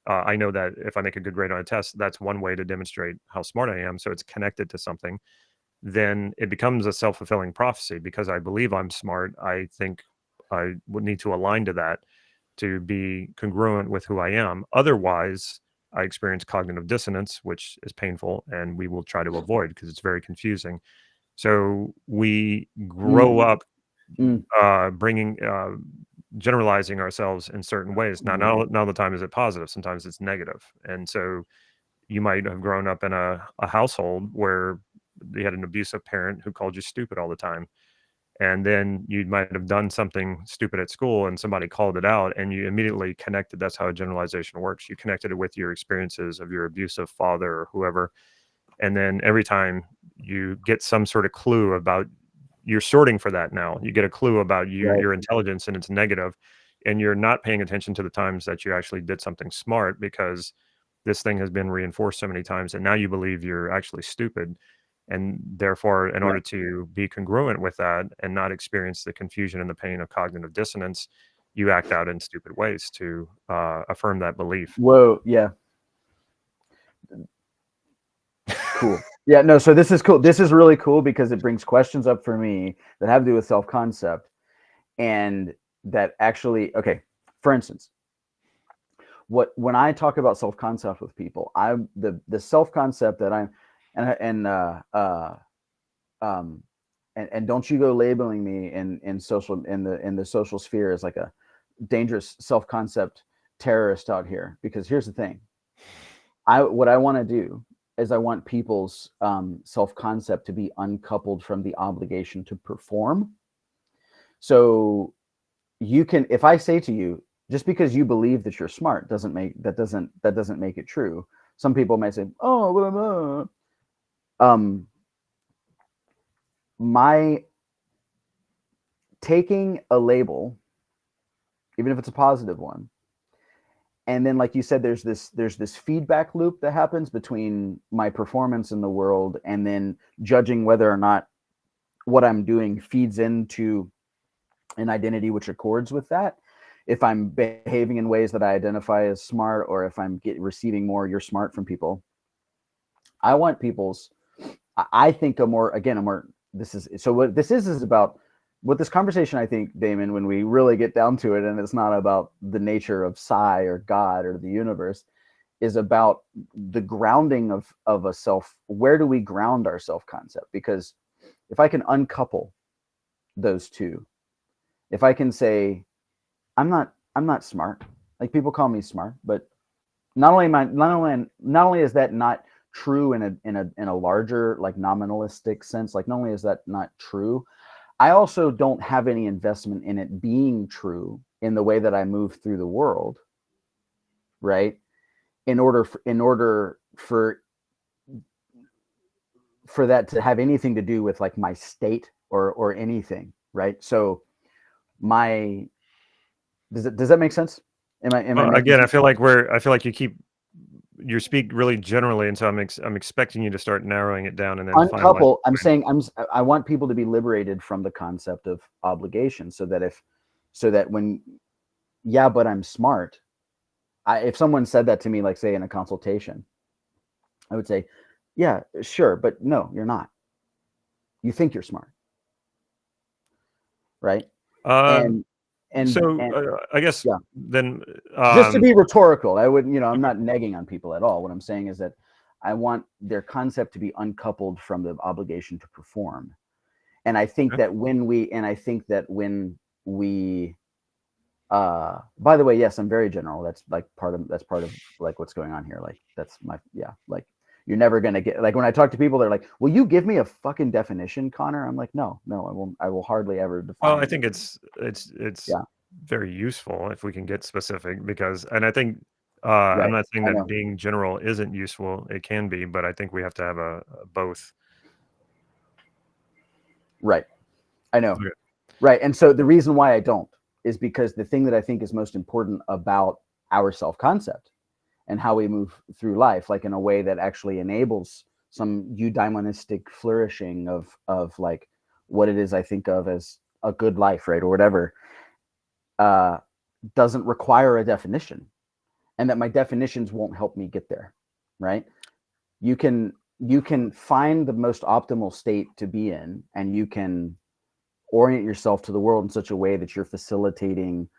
I know that if I make a good grade on a test, that's one way to demonstrate how smart I am. So it's connected to something. Then it becomes a self-fulfilling prophecy. Because I believe I'm smart, I think I would need to align to that to be congruent with who I am. Otherwise, I experience cognitive dissonance, which is painful, and we will try to avoid because it's very confusing. So we grow up bringing generalizing ourselves in certain ways. Now, not all the time is it positive. Sometimes it's negative. And so you might have grown up in a household where you had an abusive parent who called you stupid all the time. And then you might have done something stupid at school and somebody called it out, and you immediately connected. That's how a generalization works. You connected it with your experiences of your abusive father or whoever. And then every time you get some sort of clue about, you're sorting for that now. You get a clue about your intelligence and it's negative, and you're not paying attention to the times that you actually did something smart, because this thing has been reinforced so many times, and now you believe you're actually stupid. And therefore, in order to be congruent with that and not experience the confusion and the pain of cognitive dissonance, you act out in stupid ways to affirm that belief. Whoa, yeah. Cool. Yeah, no, so this is cool. This is really cool because it brings questions up for me that have to do with self-concept, and that actually, okay, for instance, when I talk about self-concept with people, I'm the self-concept that I'm, and don't you go labeling me in the social sphere as like a dangerous self-concept terrorist out here, because here's the thing. What I want to do is I want people's self-concept to be uncoupled from the obligation to perform. So you can, if I say to you, just because you believe that you're smart doesn't make it true. Some people may say, oh, blah, blah. My taking a label, even if it's a positive one, and then, like you said, there's this feedback loop that happens between my performance in the world and then judging whether or not what I'm doing feeds into an identity which accords with that. If I'm behaving in ways that I identify as smart, or if I'm receiving more "you're smart" from people, I want people's. I think this is what this is about. What this conversation, I think, Damon, when we really get down to it, and it's not about the nature of psi or God or the universe, is about the grounding of a self. Where do we ground our self-concept? Because if I can uncouple those two, if I can say, I'm not smart. Like, people call me smart, but not only is that not true in a larger, like, nominalistic sense, like, not only is that not true, I also don't have any investment in it being true in the way that I move through the world, right? In order for that to have anything to do with, like, my state or anything, right? So does that make sense? Am I Again, sense? I feel like you speak really generally, and so I'm expecting you to start narrowing it down and then uncouple. I'm saying I want people to be liberated from the concept of obligation, so that when, yeah, but I'm smart. If someone said that to me, like, say in a consultation, I would say, yeah, sure, but no, you're not. You think you're smart, right? I guess, yeah. Then just to be rhetorical, I wouldn't, I'm not negging on people at all. What I'm saying is that I want their concept to be uncoupled from the obligation to perform. And I think that when we by the way, yes, I'm very general. That's part of like what's going on here. Like, that's my, like, you're never going to get, like, when I talk to people, they're like, will you give me a fucking definition, Connor? I'm like, no, I will hardly ever define. Well, I think it's very useful if we can get specific, because, and I think, I'm not saying that being general isn't useful. It can be, but I think we have to have a both. Right. I know. Okay. Right. And so the reason why I don't is because the thing that I think is most important about our self-concept and how we move through life, like, in a way that actually enables some eudaimonistic flourishing of like what it is I think of as a good life, right, or whatever, doesn't require a definition, and that my definitions won't help me get there, right? You can find the most optimal state to be in, and you can orient yourself to the world in such a way that you're facilitating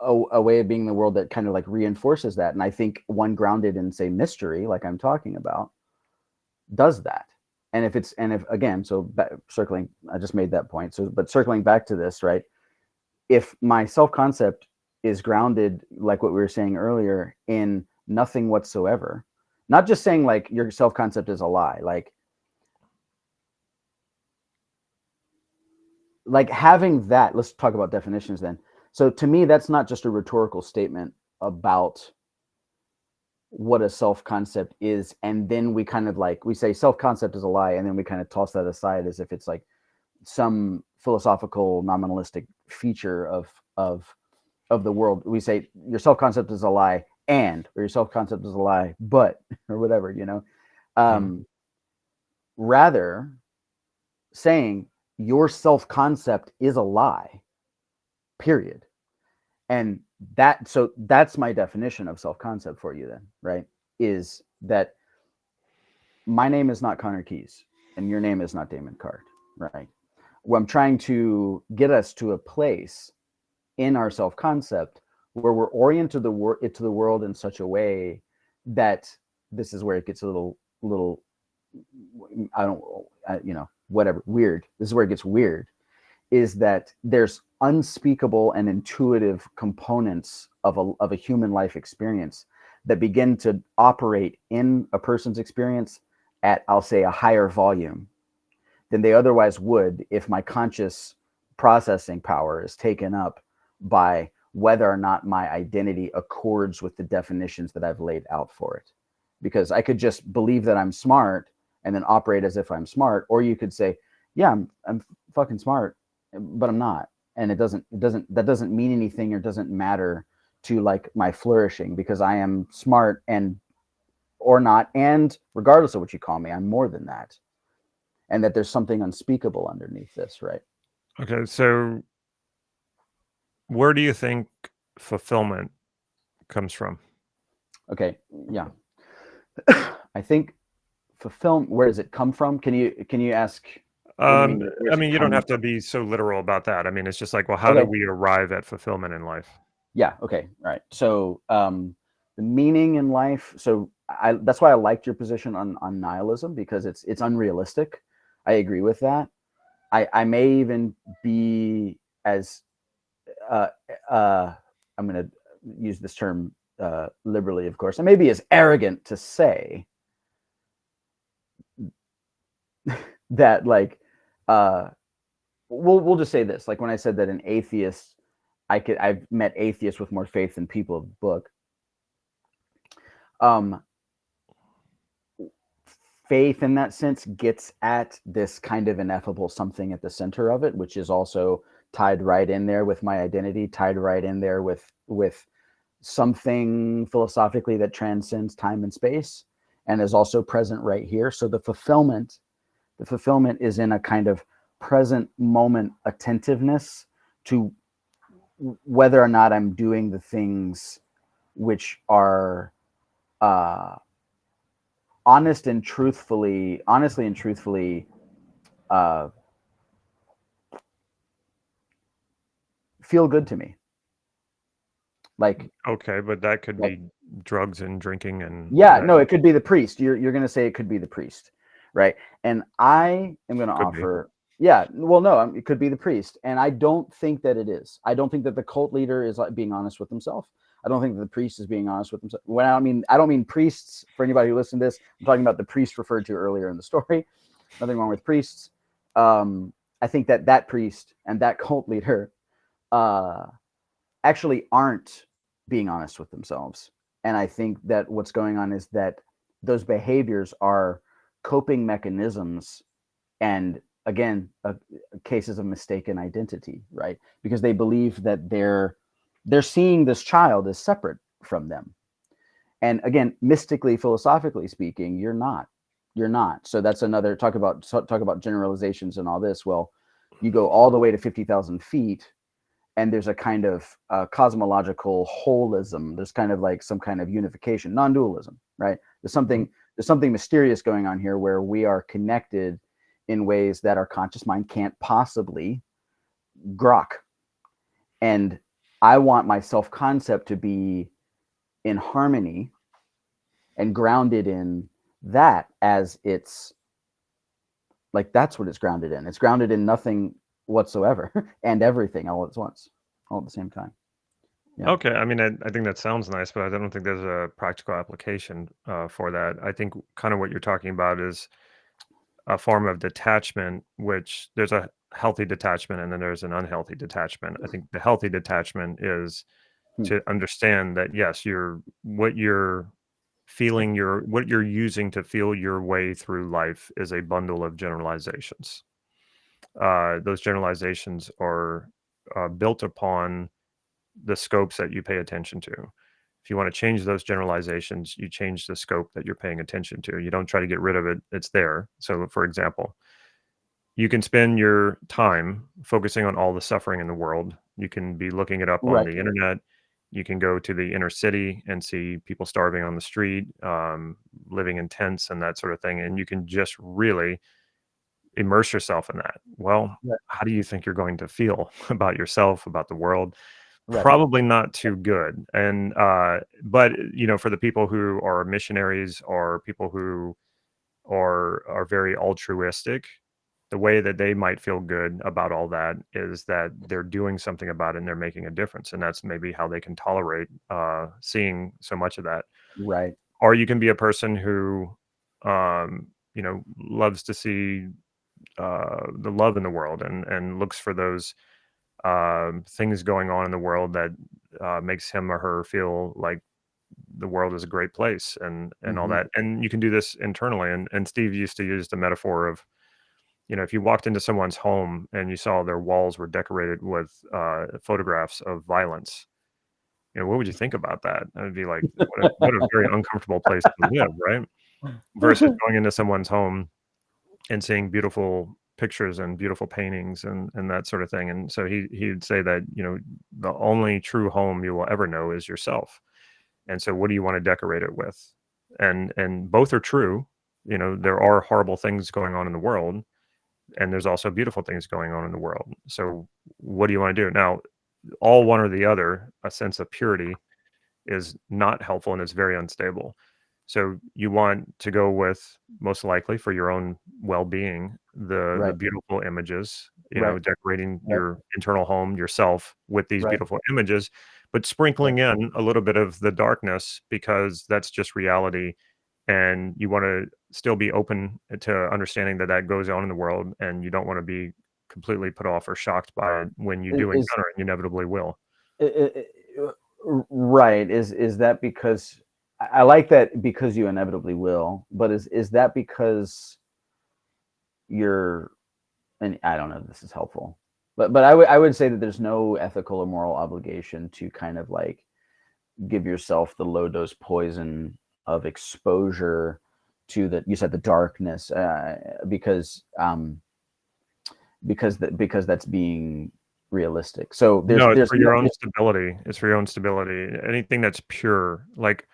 a way of being in the world that kind of like reinforces that. And I think one grounded in, say, mystery, like I'm talking about, does that. And if again, so circling, I just made that point. So, but circling back to this, right? if my self-concept is grounded, like what we were saying earlier, in nothing whatsoever, not just saying like your self-concept is a lie, like having that. Let's talk about definitions then. So to me, that's not just a rhetorical statement about what a self-concept is, and then we kind of like, we say self-concept is a lie, and then we kind of toss that aside as if it's like some philosophical nominalistic feature of the world. We say your self-concept is a lie, or your self-concept is a lie but, or whatever, rather saying your self-concept is a lie, period. And that's my definition of self-concept for you then, right? Is that my name is not Connor Keys and your name is not Damon Card, right? Well, I'm trying to get us to a place in our self-concept where we're oriented to the world in such a way that this is where it gets a little whatever, weird. This is where it gets weird, is that there's unspeakable and intuitive components of a human life experience that begin to operate in a person's experience at, I'll say, a higher volume than they otherwise would if my conscious processing power is taken up by whether or not my identity accords with the definitions that I've laid out for it. Because I could just believe that I'm smart and then operate as if I'm smart, or you could say, yeah, I'm fucking smart, but I'm not. And that doesn't mean anything, or doesn't matter to like my flourishing, because I am smart and or not, and regardless of what you call me, I'm more than that. And that there's something unspeakable underneath this, right? Okay, so where do you think fulfillment comes from? Okay, yeah. I think fulfillment, where does it come from? Can you ask? I mean, you don't have to be so literal about that. I mean, it's just like, well, how do we arrive at fulfillment in life? Yeah. Okay. All right. So the meaning in life. So that's why I liked your position on nihilism, because it's unrealistic. I agree with that. I may even be as I'm going to use this term liberally, of course. I may be as arrogant to say that, like, we'll just say this. Like when I said that an atheist, I've met atheists with more faith than people of the book. Faith in that sense gets at this kind of ineffable something at the center of it, which is also tied right in there with my identity, tied right in there with something philosophically that transcends time and space and is also present right here. So the fulfillment is in a kind of present moment attentiveness to whether or not I'm doing the things which are honestly and truthfully feel good to me. Like, okay, but that could be drugs and drinking and no, it could be the priest. You're going to say it could be the priest, right? And I am going to offer, no, it could be the priest, and I don't think that it is. I don't think that the cult leader is like being honest with himself. I don't think that the priest is being honest with himself. When I don't mean priests. For anybody who listened to this, I'm talking about the priest referred to earlier in the story. Nothing wrong with priests. I think that priest and that cult leader actually aren't being honest with themselves. And I think that what's going on is that those behaviors are coping mechanisms, and again, cases of mistaken identity, right? Because they believe that they're seeing this child as separate from them. And again, mystically, philosophically speaking, you're not. So that's another talk about generalizations and all this. Well, you go all the way to 50,000 feet, and there's a kind of cosmological holism. There's kind of like some kind of unification, non-dualism, right? There's something mysterious going on here, where we are connected in ways that our conscious mind can't possibly grok. And I want my self-concept to be in harmony and grounded in that, as it's like, that's what it's grounded in. It's grounded in nothing whatsoever and everything all at once. all at the same time. Yeah. Okay, I mean, I think that sounds nice, but I don't think there's a practical application for that. I think kind of what you're talking about is a form of detachment, which there's a healthy detachment and then there's an unhealthy detachment. I think the healthy detachment is to understand that yes, what you're feeling, what you're using to feel your way through life is a bundle of generalizations. Those generalizations are built upon the scopes that you pay attention to. If you want to change those generalizations, you change the scope that you're paying attention to. You don't try to get rid of it, it's there. So, for example, you can spend your time focusing on all the suffering in the world. You can be looking it up on Right. the internet. You can go to the inner city and see people starving on the street, living in tents and that sort of thing. And you can just really immerse yourself in that. Well, Right. how do you think you're going to feel about yourself, about the world? Right. Probably not too good. And but for the people who are missionaries or people who are very altruistic, the way that they might feel good about all that is that they're doing something about it and they're making a difference. And that's maybe how they can tolerate seeing so much of that. Right. Or you can be a person who loves to see the love in the world and looks for those things going on in the world that makes him or her feel like the world is a great place and all Hmm. that. And you can do this internally. And Steve used to use the metaphor of, if you walked into someone's home and you saw their walls were decorated with photographs of violence, what would you think about that? I would be like, what a very uncomfortable place to live, right? Versus going into someone's home and seeing beautiful pictures and beautiful paintings and that sort of thing. And so he'd say that, the only true home you will ever know is yourself. And so what do you want to decorate it with? And both are true. There are horrible things going on in the world, and there's also beautiful things going on in the world. So what do you want to do? Now, all one or the other, a sense of purity is not helpful and it's very unstable. So you want to go with, most likely for your own well-being, the Right. beautiful images, Right. decorating Right. your internal home yourself with these Right. beautiful images, but Right. sprinkling in a little bit of the darkness because that's just reality. And you want to still be open to understanding that that goes on in the world, and you don't want to be completely put off or shocked by it when you do Is encounter it. You inevitably will. I- right. Is that because I like that because you inevitably will, but is that because you're, and I don't know if this is helpful, but I would say that there's no ethical or moral obligation to kind of like give yourself the low dose poison of exposure to the, you said, the darkness, because that's being realistic. So No, it's there's for your own stability. It's for your own stability. Anything that's pure, like,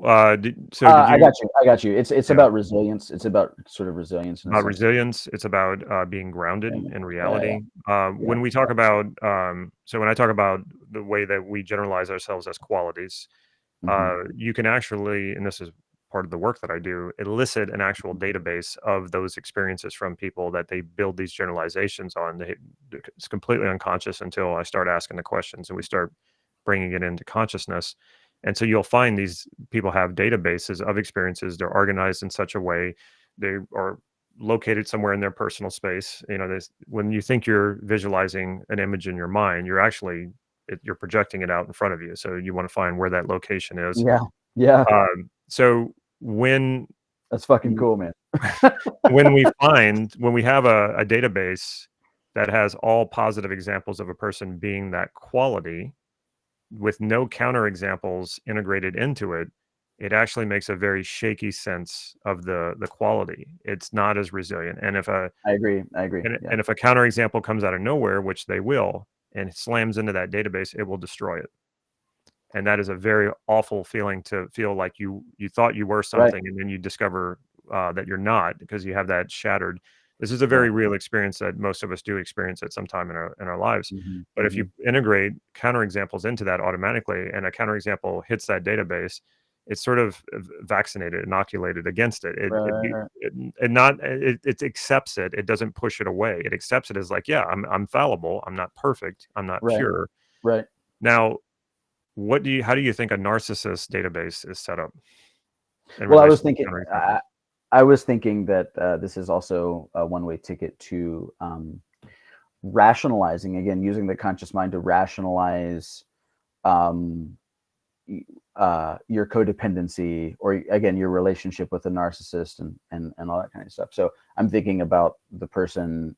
did I you, got you. I got you. It's yeah, about resilience. It's about sort of resilience in a about sense. resilience. It's about being grounded Yeah, in yeah, reality. yeah, When we talk about, so when I talk about the way that we generalize ourselves as qualities, yeah. Hmm. you can actually, and this is part of the work that I do, elicit an actual database of those experiences from people that they build these generalizations on. It's completely unconscious until I start asking the questions and we start bringing it into consciousness. And so you'll find these people have databases of experiences. They're organized in such a way. They are located somewhere in their personal space. When you think you're visualizing an image in your mind, you're projecting it out in front of you. So you want to find where that location is. Yeah, yeah. So when That's fucking cool, man. when we have a database that has all positive examples of a person being that quality with no counter examples integrated into it, it actually makes a very shaky sense of the quality. It's not as resilient. And if a I agree. I agree. Yeah. and if a counter example comes out of nowhere, which they will, and slams into that database, it will destroy it. And that is a very awful feeling, to feel like you thought you were Right. something and then you discover that you're not, because you have that shattered. This is a Right. very real experience that most of us do experience at some time in our lives. Hmm. But if Hmm. you integrate counterexamples into that automatically, and a counterexample hits that database, it's sort of vaccinated, inoculated against it. Right. It accepts it. It doesn't push it away. It accepts it as like, yeah, I'm fallible. I'm not perfect. I'm not Right. pure. Right. Now, how do you think a narcissist database is set up in Well, relation to counterexamples? I was thinking that this is also a one-way ticket to rationalizing, again, using the conscious mind to rationalize um, your codependency, or again, your relationship with a narcissist, and all that kind of stuff. So I'm thinking about the person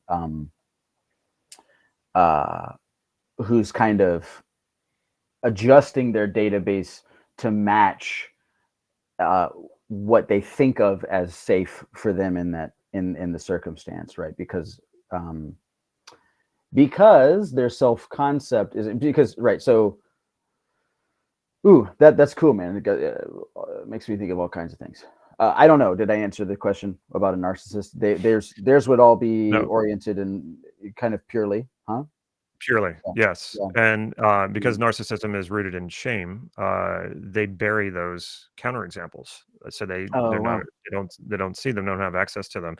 who's kind of adjusting their database to match what they think of as safe for them in that in the circumstance, right? Because their self-concept is because right. So, ooh, that's cool, man. It makes me think of all kinds of things. I don't know. Did I answer the question about a narcissist? Theirs would all be No, oriented and kind of purely, huh? purely, Yeah, yes. yeah. And because narcissism is rooted in shame, they bury those counterexamples. So Oh wow. they don't see them, don't have access to them.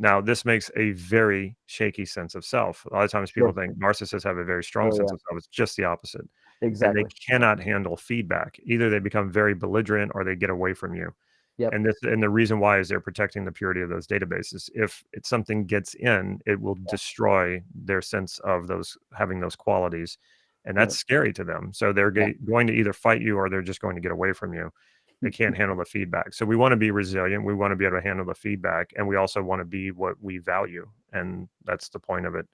Now, this makes a very shaky sense of self. A lot of times people Sure. think narcissists have a very strong Oh sense yeah. of self. It's just the opposite. And they Exactly. cannot handle feedback. Either they become very belligerent or they get away from you. Yep. And the reason why is they're protecting the purity of those databases. If something gets in, it will destroy their sense of those having those qualities, and that's Yep. scary to them. So they're Yeah. going to either fight you or they're just going to get away from you. They can't handle the feedback. So we want to be resilient. We want to be able to handle the feedback, and we also want to be what we value, and that's the point of it.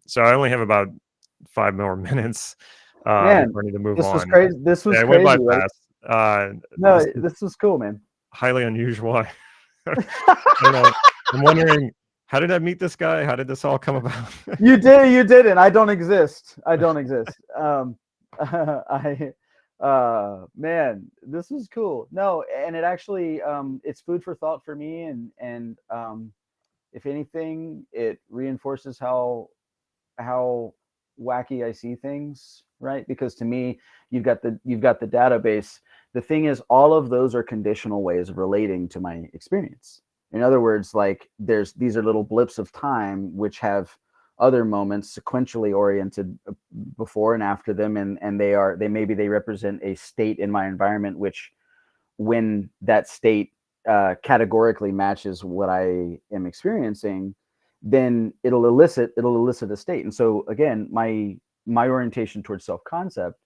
So I only have about 5 more minutes Man, before I need to move this was on. crazy. This Yeah, was it went by crazy, right? fast. No, This is this was cool, man. highly unusual. I don't know. I'm wondering, how did I meet this guy? How did this all come about? You did. You didn't. I don't exist. I don't exist. I man, this was cool. No, and it actually it's food for thought for me, and if anything, it reinforces how wacky I see things, right? Because to me, you've got the database. The thing is, all of those are conditional ways of relating to my experience. In other words, like these are little blips of time which have other moments sequentially oriented before and after them, and they maybe they represent a state in my environment which, when that state categorically matches what I am experiencing, then it'll elicit a state. And so again, my orientation towards self-concept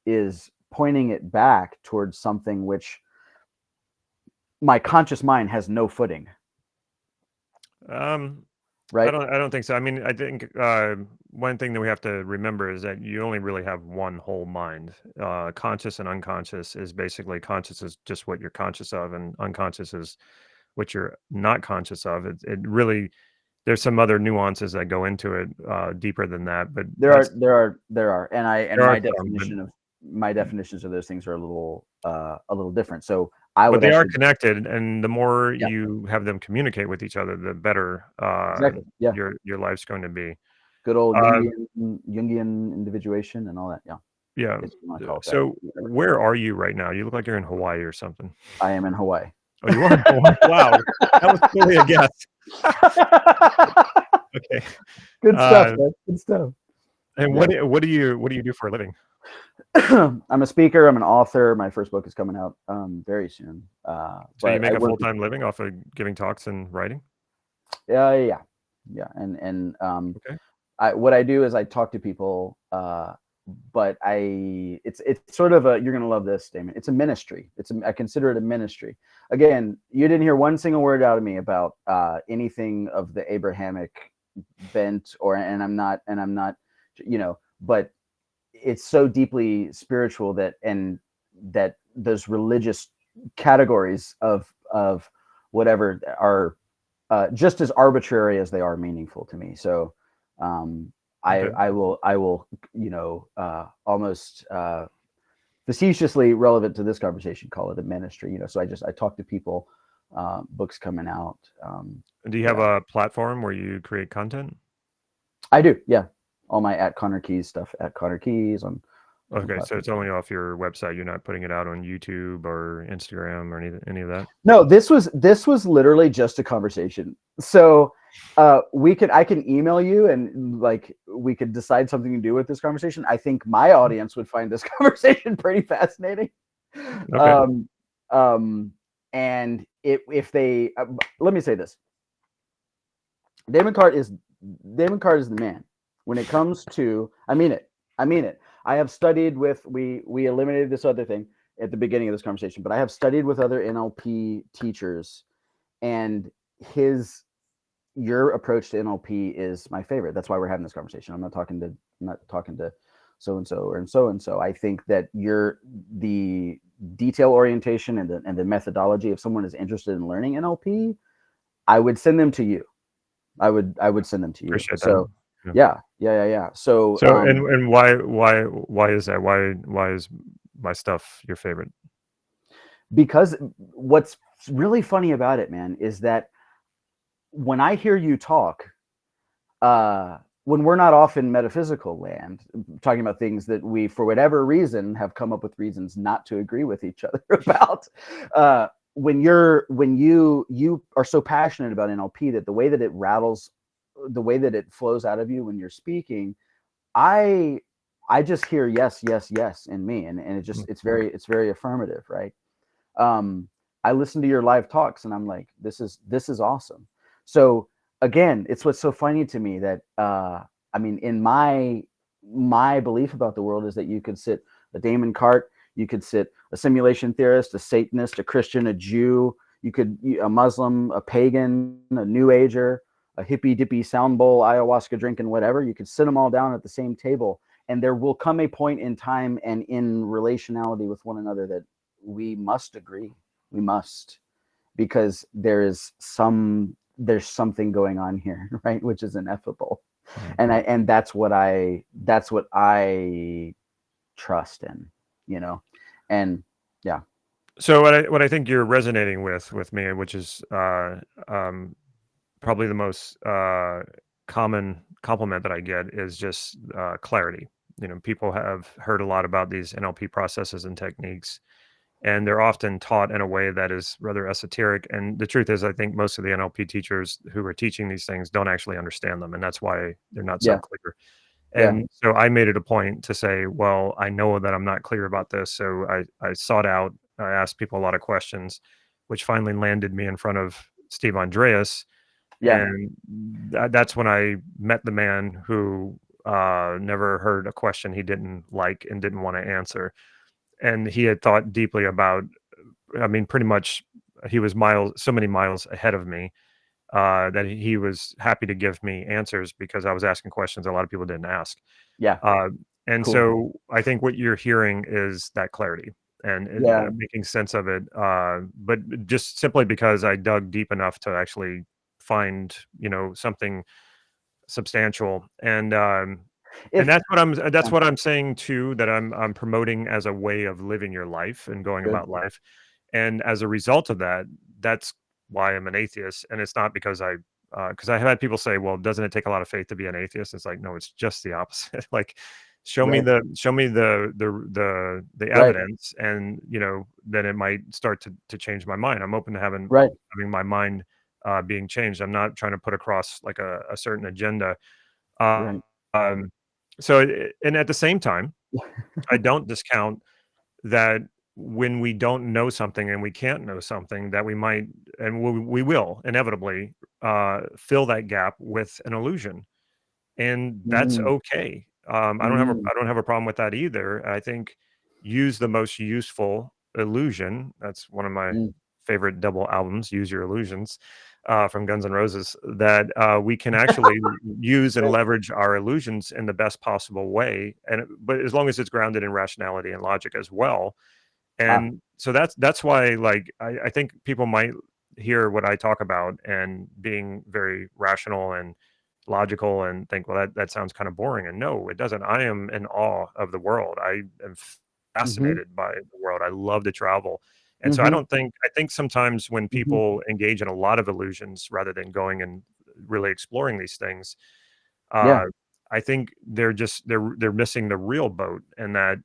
is pointing it back towards something which my conscious mind has no footing, Um, right? I don't think so. I mean, I think one thing that we have to remember is that you only really have one whole mind. Conscious and unconscious is basically conscious is just what you're conscious of, and unconscious is what you're not conscious of. It really there's some other nuances that go into it deeper than that, but There are, and there are some, my definitions of those things are a little different. So I but would they are actually, connected, and the more yeah, you have them communicate with each other, the better exactly, yeah, your life's going to be. good old Uh, Jungian individuation and all that. Yeah, yeah. if you want to call it that. So Whatever. where are you right now? You look like you're in Hawaii or something. I am in Hawaii. Oh, you are in Hawaii. Wow, that was totally a guess. Okay. Good stuff, man. Good stuff. And Yeah. what do you do for a living? I'm a speaker. I'm an author. My first book is coming out very soon. So you But make I a work with, full-time living off of giving talks and writing? yeah, and Okay. what I do is I talk to people, but it's sort of a, you're gonna love this, Damon. It's a ministry. I consider it a ministry. Again, you didn't hear one single word out of me about anything of the Abrahamic bent, and I'm not, but it's so deeply spiritual that those religious categories of whatever are just as arbitrary as they are meaningful to me. So um, Okay. I will almost facetiously relevant to this conversation, call it a ministry. So I talk to people, books coming out. Do you have Yeah, a platform where you create content? I do. Yeah, all my @Connor Keys stuff @Connor Keys on Okay, so it's only off your website. You're not putting it out on YouTube or Instagram or any of that? No, this was literally just a conversation. So I can email you and like we could decide something to do with this conversation. I think my audience would find this conversation pretty fascinating. Okay. And if they let me say this. Damon Cart is the man when it comes to, I mean it. I have studied with, we eliminated this other thing at the beginning of this conversation, but I have studied with other NLP teachers, and your approach to NLP is my favorite. That's why we're having this conversation. I'm not talking to so and so. I think that the detail orientation and the methodology. If someone is interested in learning NLP, I would send them to you. I would send them to you. Appreciate So that. yeah. So and why is that? Why is my stuff your favorite? because what's really funny about it, man, is that when I hear you talk, when we're not off in metaphysical land, talking about things that we, for whatever reason, have come up with reasons not to agree with each other about, when you are so passionate about NLP that the way that it rattles, the way that it flows out of you when you're speaking, I just hear yes in me, and it just it's very affirmative, right? I listen to your live talks and I'm like, this is awesome. So again, it's what's so funny to me that I mean, in my belief about the world is that you could sit a Damon Cart, you could sit a simulation theorist, a Satanist, a Christian, a Jew, a Muslim, a pagan, a New Ager, a hippy dippy sound bowl, ayahuasca drinking, whatever. You could sit them all down at the same table, and there will come a point in time and in relationality with one another that we must agree. We must, because there's something going on here, right? Which is ineffable. And that's what I trust in, and yeah. So what I think you're resonating with me, which is probably the most common compliment that I get, is just clarity. People have heard a lot about these NLP processes and techniques, and they're often taught in a way that is rather esoteric. And the truth is, I think most of the NLP teachers who are teaching these things don't actually understand them, and that's why they're not so clear. And so I made it a point to say, well, I know that I'm not clear about this. So I asked people a lot of questions, which finally landed me in front of Steve Andreas. And that's when I met the man who never heard a question he didn't like and didn't want to answer. And he had thought deeply about, I mean, pretty much he was so many miles ahead of me, that he was happy to give me answers because I was asking questions a lot of people didn't ask. And cool. So I think what you're hearing is that clarity and making sense of it. But just simply because I dug deep enough to actually find, something substantial. And that's what I'm saying too, that I'm promoting as a way of living your life and going about life. And as a result of that, that's why I'm an atheist. And it's not because I have had people say, well, doesn't it take a lot of faith to be an atheist? It's like, no, it's just the opposite. Like, show me the evidence, and then it might start to change my mind. I'm open to having my mind being changed. I'm not trying to put across like a certain agenda. So, and at the same time, I don't discount that when we don't know something and we can't know something, that we might, and we will inevitably fill that gap with an illusion, and that's okay. I don't have a problem with that either. I think use the most useful illusion. That's one of my favorite double albums, Use Your Illusions, from Guns N' Roses, that we can actually use and leverage our illusions in the best possible way. But as long as it's grounded in rationality and logic as well. And so that's why, like, I think people might hear what I talk about and being very rational and logical and think, well, that sounds kind of boring. And no, it doesn't. I am in awe of the world. I am fascinated by the world. I love to travel. And so I think sometimes when people engage in a lot of illusions rather than going and really exploring these things, I think they're missing the real boat, and that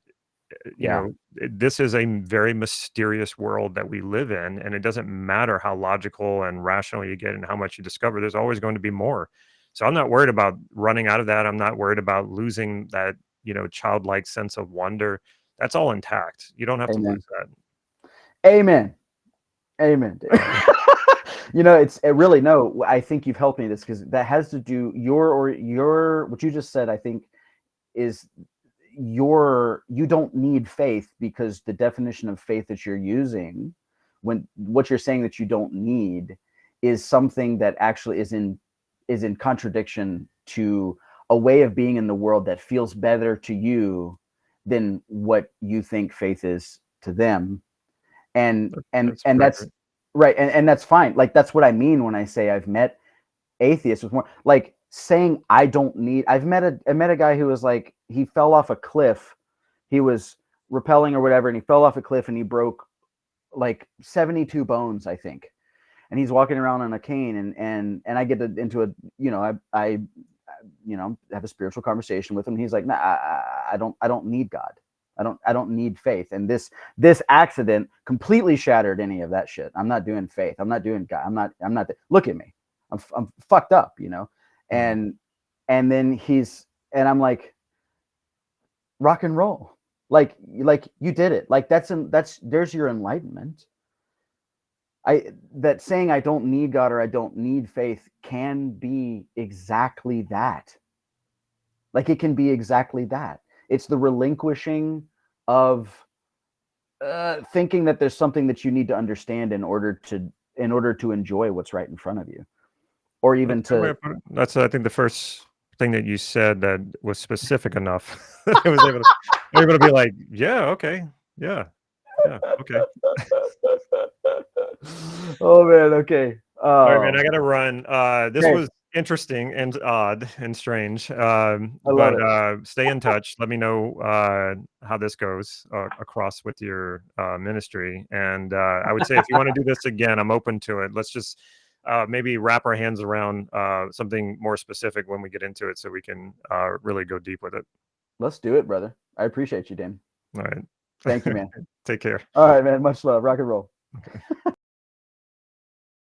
you know, this is a very mysterious world that we live in, and it doesn't matter how logical and rational you get and how much you discover, there's always going to be more. So I'm not worried about running out of that. I'm not worried about losing that, you know, childlike sense of wonder. That's all intact. You don't have to lose that. Amen. Amen. You know, really, no, I think you've helped me this, because that has to do what you just said, I think, is you don't need faith, because the definition of faith that you're using, when what you're saying that you don't need, is something that actually is in contradiction to a way of being in the world that feels better to you than what you think faith is to them. And that's right. And that's fine. Like, that's what I mean when I say I've met atheists with more, like, saying I don't need. I met a guy who was like, he fell off a cliff. He was rappelling or whatever, and he fell off a cliff and he broke like 72 bones, I think. And he's walking around on a cane, and I get into a, you know, I have a spiritual conversation with him. He's like, nah, I don't need God. I don't need faith. And this accident completely shattered any of that shit. I'm not doing faith. I'm not doing God. I'm not. Look at me. I'm fucked up, you know. And then I'm like, rock and roll. Like you did it. Like there's your enlightenment. That saying I don't need God or I don't need faith can be exactly that. Like, it can be exactly that. It's the relinquishing of thinking that there's something that you need to understand in order to enjoy what's right in front of you, or even that's I think the first thing that you said that was specific enough. I was able to be like, yeah, okay, yeah, okay. Oh man, okay. All right, man, I gotta run. This was interesting and odd and strange. But stay in touch. Let me know how this goes across with your ministry. And I would say, if you want to do this again, I'm open to it. Let's just maybe wrap our hands around something more specific when we get into it, so we can really go deep with it. Let's do it, brother. I appreciate you, Dan. All right. Thank you, man. Take care. All right, man. Much love. Rock and roll. Okay.